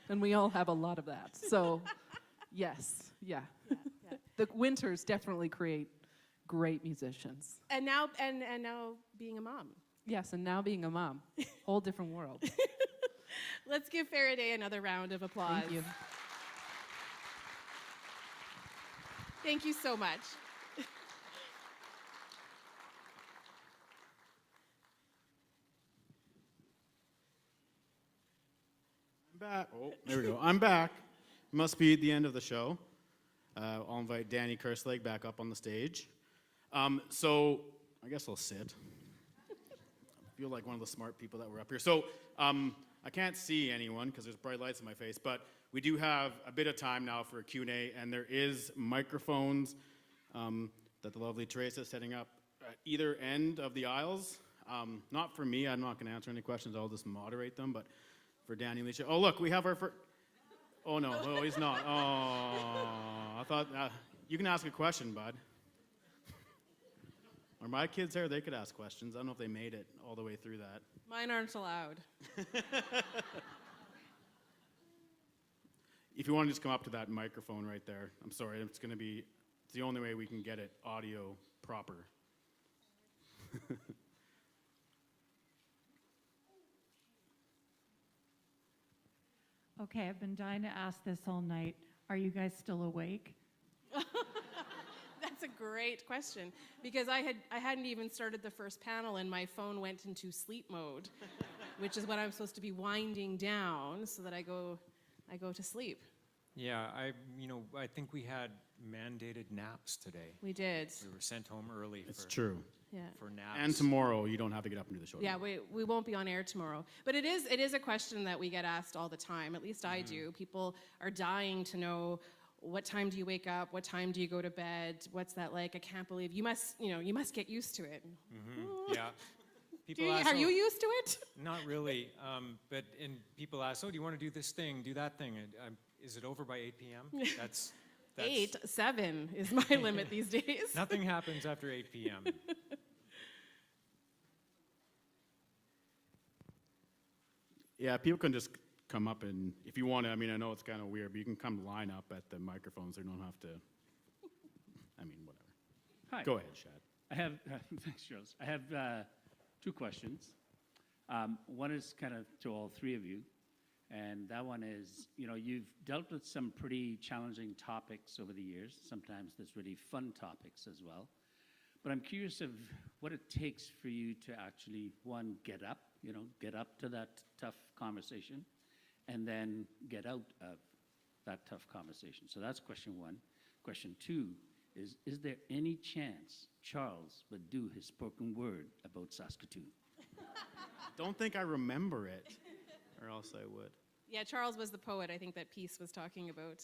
and we all have a lot of that. So, yes, yeah. The winters definitely create great musicians. And now being a mom. Yes, and now being a mom, whole different world. Let's give Farideh another round of applause. Thank you. Thank you so much. I'm back. Oh, there we go. I'm back. Must be the end of the show. I'll invite Danny Kerslake back up on the stage. So I guess I'll sit. I feel like one of the smart people that were up here. So I can't see anyone because there's bright lights in my face, but we do have a bit of time now for a Q&A, and there is microphones that the lovely Teresa is setting up at either end of the aisles. Not for me, I'm not going to answer any questions, I'll just moderate them, but for Danny and Leisha. Oh, look, we have our first. Oh, no, oh, he's not. Oh, I thought, you can ask a question, bud. Are my kids here? They could ask questions. I don't know if they made it all the way through that. Mine aren't allowed. If you want to just come up to that microphone right there. I'm sorry, it's the only way we can get it audio proper. Okay, I've been dying to ask this all night. Are you guys still awake? That's a great question, because I hadn't even started the first panel and my phone went into sleep mode, which is what I'm supposed to be winding down so that I go to sleep. Yeah, I think we had mandated naps today. We did. We were sent home early. It's true. Yeah. For naps. And tomorrow, you don't have to get up and do the show. Yeah, we won't be on air tomorrow. But it is a question that we get asked all the time. At least I do. People are dying to know, what time do you wake up? What time do you go to bed? What's that like? I can't believe you must get used to it. Mm-hmm. Yeah. Are you used to it? Not really. But people ask, oh, do you want to do this thing, do that thing? And, is it over by 8 p.m.? That's 7 is my limit these days. Nothing happens after 8 p.m. Yeah, people can just come up and, if you want to, I mean, I know it's kind of weird, but you can come line up at the microphones. They don't have to, whatever. Hi. Go ahead, Shad. I have, thanks, Charles. I have 2 questions. One is kind of to all 3 of you, and that one is, you've dealt with some pretty challenging topics over the years. Sometimes there's really fun topics as well. But I'm curious of what it takes for you to actually, one, get up to that tough conversation, and then get out of that tough conversation. So that's question 1. Question 2 is there any chance, Charles would do his spoken word about Saskatoon. Don't think I remember it, or else I would. Yeah, Charles was the poet I think that piece was talking about.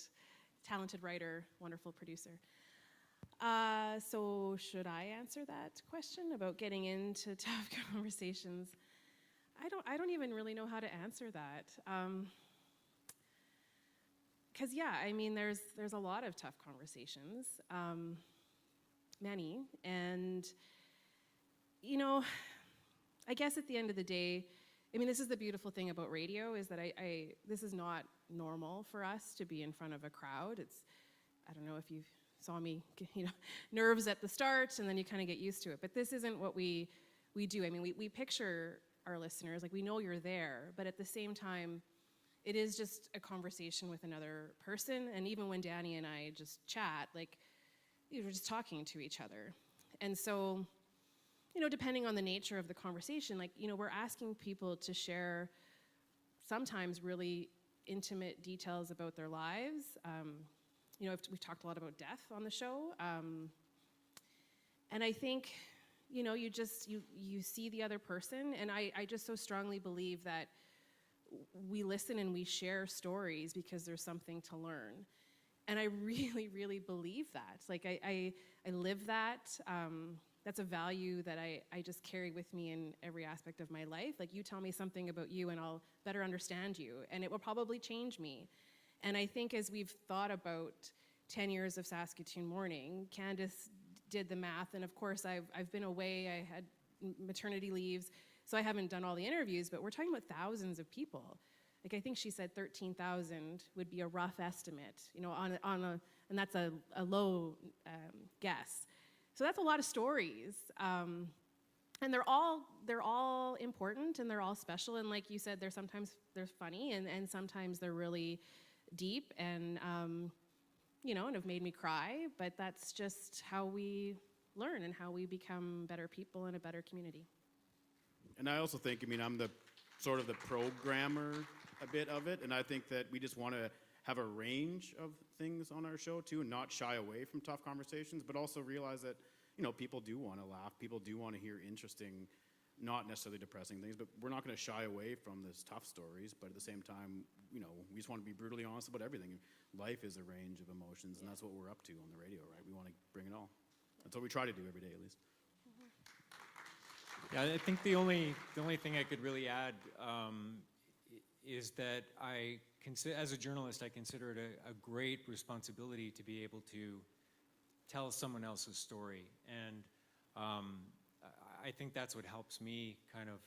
Talented writer, wonderful producer. So should I answer that question about getting into tough conversations? I don't even really know how to answer that. Because yeah, I mean, there's a lot of tough conversations, many, and you know, I guess at the end of the day, I mean, this is the beautiful thing about radio is that this is not normal for us to be in front of a crowd. I don't know if you saw me, nerves at the start, and then you kind of get used to it. But this isn't what we do. I mean, we picture our listeners, like we know you're there, but at the same time, it is just a conversation with another person. And even when Danny and I just chat, like we're just talking to each other. And so, depending on the nature of the conversation, like, we're asking people to share sometimes really intimate details about their lives. We've talked a lot about death on the show. And I think, you see the other person. And I just so strongly believe that we listen and we share stories because there's something to learn. And I really, really believe that. Like, I live that. That's a value that I just carry with me in every aspect of my life. Like, you tell me something about you and I'll better understand you, and it will probably change me. And I think as we've thought about 10 years of Saskatoon Morning, Candace did the math, and of course I've been away, I had maternity leaves, so I haven't done all the interviews, but we're talking about thousands of people. Like, I think she said 13,000 would be a rough estimate, and that's a low guess. So that's a lot of stories, and they're all important and they're all special. And like you said, sometimes they're funny and sometimes they're really deep and and have made me cry. But that's just how we learn and how we become better people and a better community. And I also think, I'm the sort of the programmer a bit of it, and I think that we just want to have a range of things on our show too, and not shy away from tough conversations, but also realize that, people do want to laugh, people do want to hear interesting, not necessarily depressing things, but we're not going to shy away from these tough stories, but at the same time, we just want to be brutally honest about everything. Life is a range of emotions, and that's what we're up to on the radio, right? We want to bring it all. That's what we try to do every day, at least. Yeah, I think the only thing I could really add is that as a journalist, I consider it a great responsibility to be able to tell someone else's story. And I think that's what helps me kind of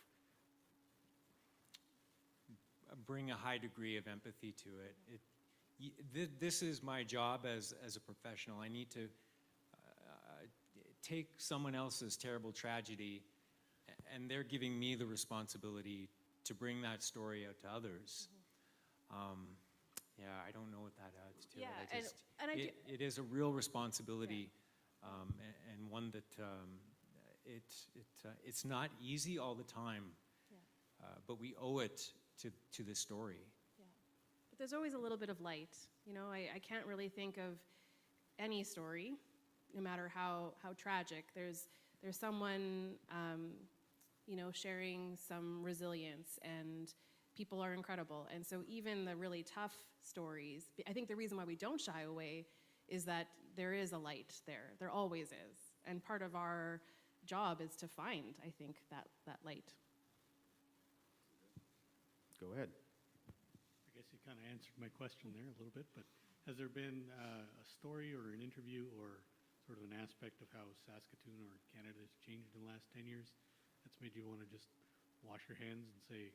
bring a high degree of empathy to it. This is my job as a professional. I need to take someone else's terrible tragedy, and they're giving me the responsibility to bring that story out to others. I don't know what that adds to it. It is a real responsibility, and one that it's not easy all the time, but we owe it to the story. Yeah. But there's always a little bit of light. I can't really think of any story, no matter how tragic. There's someone sharing some resilience, and people are incredible. And so even the really tough stories, I think the reason why we don't shy away is that there is a light there. There always is. And part of our job is to find, I think, that light. Go ahead. I guess you kind of answered my question there a little bit, but has there been a story or an interview or sort of an aspect of how Saskatoon or Canada has changed in the last 10 years that's made you want to just wash your hands and say,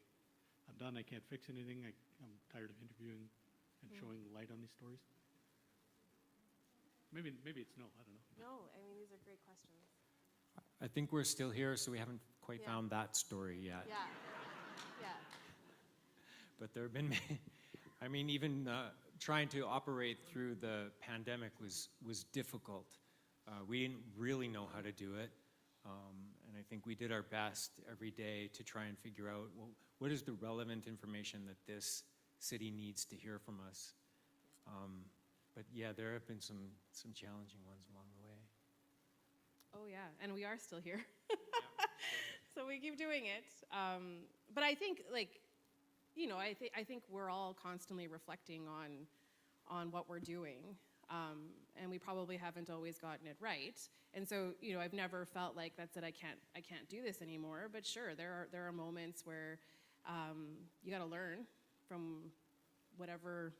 I'm done, I can't fix anything, I'm tired of interviewing and showing light on these stories? Maybe it's no, I don't know. No, I mean, these are great questions. I think we're still here, so we haven't quite found that story yet. Yeah. But there have been, even trying to operate through the pandemic was difficult. We didn't really know how to do it. And I think we did our best every day to try and figure out, what is the relevant information that this city needs to hear from us? But yeah, there have been some challenging ones along the way. Oh yeah, and we are still here. So we keep doing it. But I think, like, you know, I think we're all constantly reflecting on what we're doing, and we probably haven't always gotten it right. And so, you know, I've never felt like that's it. I can't do this anymore. But sure, there are moments where you got to learn from whatever,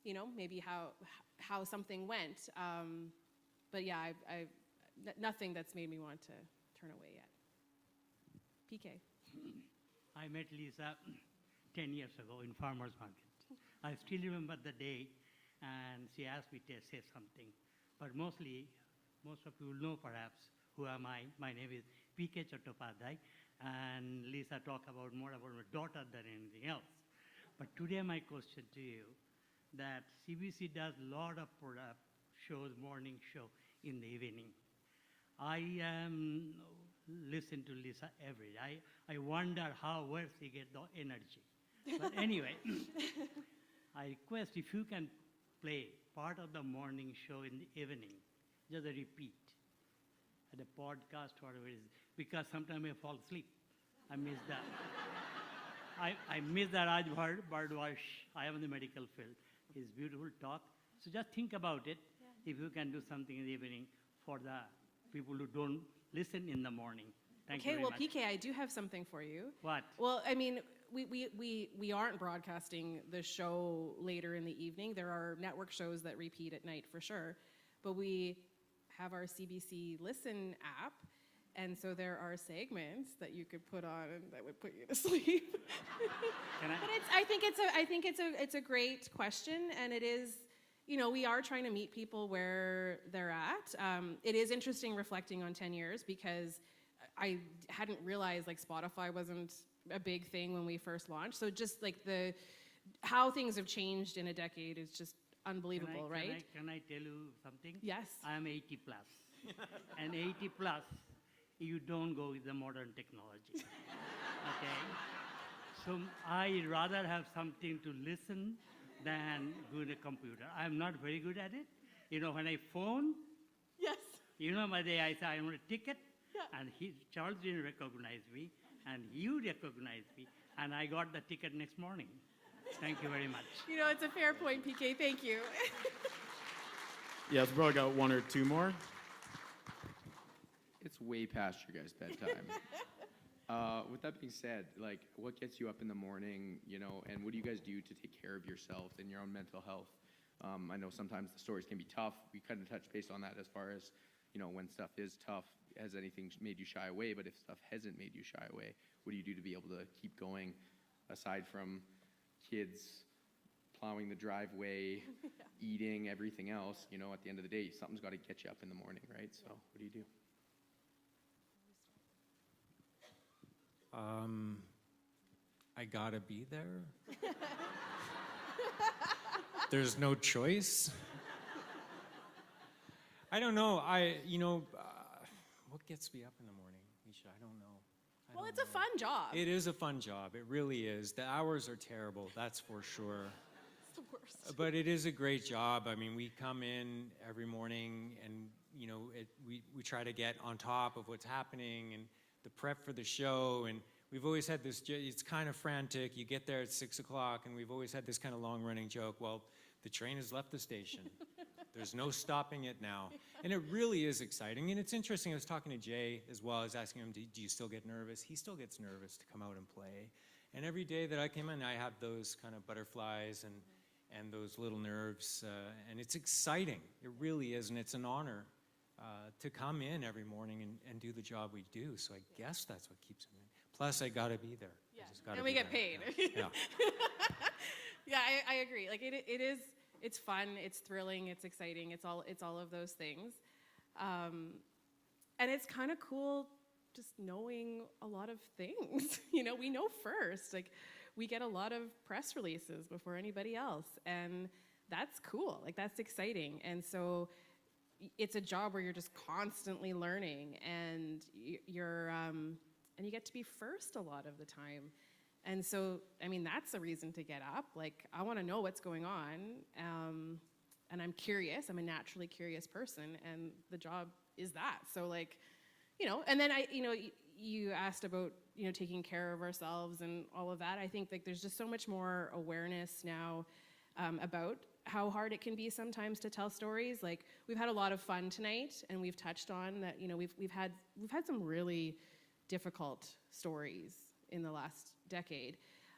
you know, maybe how something went. But yeah, I've nothing that's made me want to turn away yet. PK. I met Leisha 10 years ago in farmer's market. I still remember the day, and she asked me to say something. But most of you will know perhaps who am I. My name is PK Chattopadhyay, and Leisha talked more about my daughter than anything else. But today my question to you, that CBC does a lot of shows, morning show in the evening. I listen to Leisha every day. I wonder where she get the energy. But anyway, I request if you can play part of the morning show in the evening, just a repeat, at a podcast, whatever it is, because sometimes I fall asleep. I miss that. I miss that Raj Bhardwaj. I am in the medical field. His beautiful talk. So just think about it. Yeah. If you can do something in the evening for the people who don't listen in the morning. Thank you very much. Okay, well, PK, I do have something for you. What? Well, I mean, we aren't broadcasting the show later in the evening. There are network shows that repeat at night for sure, but we have our CBC Listen app, and so there are segments that you could put on that would put you to sleep. But I think it's a great question, and it is, you know, we are trying to meet people where they're at. It is interesting reflecting on 10 years because I hadn't realized like Spotify wasn't a big thing when we first launched. So just like how things have changed in a decade is just unbelievable, right? Can I tell you something? Yes. I am 80 plus. And 80 plus, you don't go with the modern technology. Okay? So I rather have something to listen than go in a computer. I'm not very good at it. You know, when I phone, yes. You know, my day I say I want a ticket, yeah. And Charles didn't recognize me, and you recognized me, and I got the ticket next morning. Thank you very much. You know, it's a fair point, PK. Thank you. Yeah, we've probably got one or two more. It's way past your guys' bedtime. With that being said, like, what gets you up in the morning, you know, and what do you guys do to take care of yourself and your own mental health? I know sometimes the stories can be tough. We kind of touched base on that as far as, you know, when stuff is tough, has anything made you shy away? But if stuff hasn't made you shy away, what do you do to be able to keep going, aside from kids plowing the driveway, eating, everything else? You know, at the end of the day, something's got to get you up in the morning, right? So what do you do? I gotta be there. There's no choice. I don't know. What gets me up in the morning, Leisha? I don't know. Well, it's a fun job. It is a fun job. It really is. The hours are terrible, that's for sure. It's the worst. But it is a great job. I mean, we come in every morning and, you know, we try to get on top of what's happening and the prep for the show. And we've always had this, it's kind of frantic. You get there at 6 o'clock and we've always had this kind of long running joke. Well, the train has left the station. There's no stopping it now. And it really is exciting. And it's interesting, I was talking to Jay as well. I was asking him, do you still get nervous? He still gets nervous to come out and play. And every day that I come in, I have those kind of butterflies and those little nerves. And it's exciting. It really is. And it's an honor to come in every morning and do the job we do. So I guess that's what keeps me in. Plus, I got to be there. Yeah, and we get paid. Yeah. Yeah, I agree. Like it is. It's fun. It's thrilling. It's exciting. It's all of those things, and it's kind of cool just knowing a lot of things. You know, we know first. Like we get a lot of press releases before anybody else, and that's cool. Like that's exciting. And so it's a job where you're just constantly learning, and and you get to be first a lot of the time. And so, I mean, that's a reason to get up. Like, I want to know what's going on, and I'm curious. I'm a naturally curious person, and the job is that. So, like, And then you asked about, taking care of ourselves and all of that. I think like there's just so much more awareness now about how hard it can be sometimes to tell stories. Like we've had a lot of fun tonight, and we've touched on that. We've had some really difficult stories in the last decade,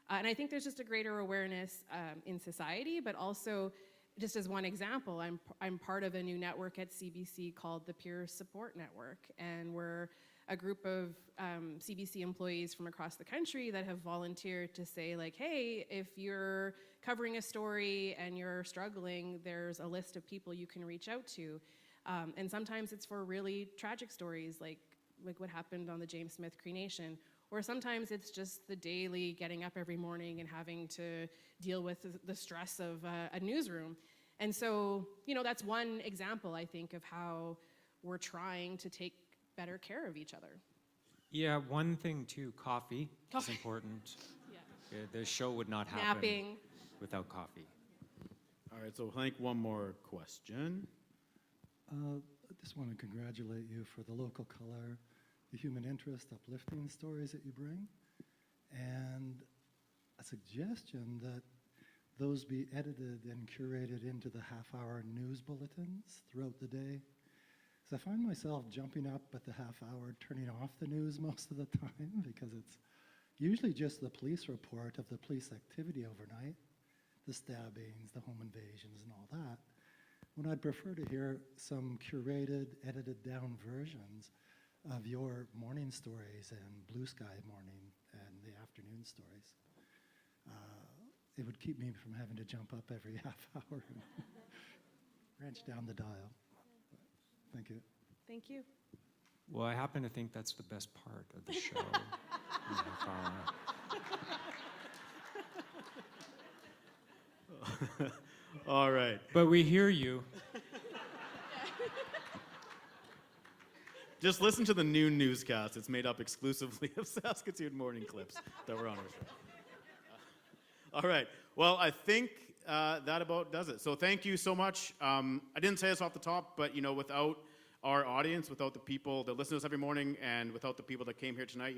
and I think there's just a greater awareness in society. But also, just as one example, I'm part of a new network at CBC called the Peer Support Network, and we're a group of CBC employees from across the country that have volunteered to say like, hey, if you're covering a story and you're struggling, there's a list of people you can reach out to. And sometimes it's for really tragic stories like what happened on the James Smith Cree Nation, or sometimes it's just the daily getting up every morning and having to deal with the stress of a newsroom. And so, that's one example, I think, of how we're trying to take better care of each other. Yeah, one thing too, coffee is important. Yeah, the show would not happen Napping. Without coffee. All right, so I think one more question. I just want to congratulate you for the local color, the human interest, uplifting stories that you bring, and a suggestion that those be edited and curated into the half-hour news bulletins throughout the day. So I find myself jumping up at the half hour, turning off the news most of the time because it's usually just the police report of the police activity overnight, the stabbings, the home invasions, and all that, when I'd prefer to hear some curated, edited down versions of your morning stories and Blue Sky morning and the afternoon stories. It would keep me from having to jump up every half hour and wrench down the dial. Thank you. Thank you. Well, I happen to think that's the best part of the show. All right. But we hear you. Just listen to the noon newscast. It's made up exclusively of Saskatoon Morning clips that were on our show. All right. Well, I think that about does it. So thank you so much. I didn't say this off the top, but without our audience, without the people that listen to us every morning, and without the people that came here tonight,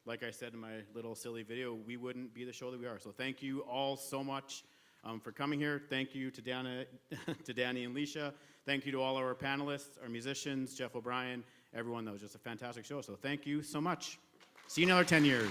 like I said in my little silly video, we wouldn't be the show that we are. So thank you all so much for coming here. Thank you to Danny and Leisha. Thank you to all our panelists, our musicians, Jeff O'Brien, everyone. That was just a fantastic show. So thank you so much. See you in another 10 years.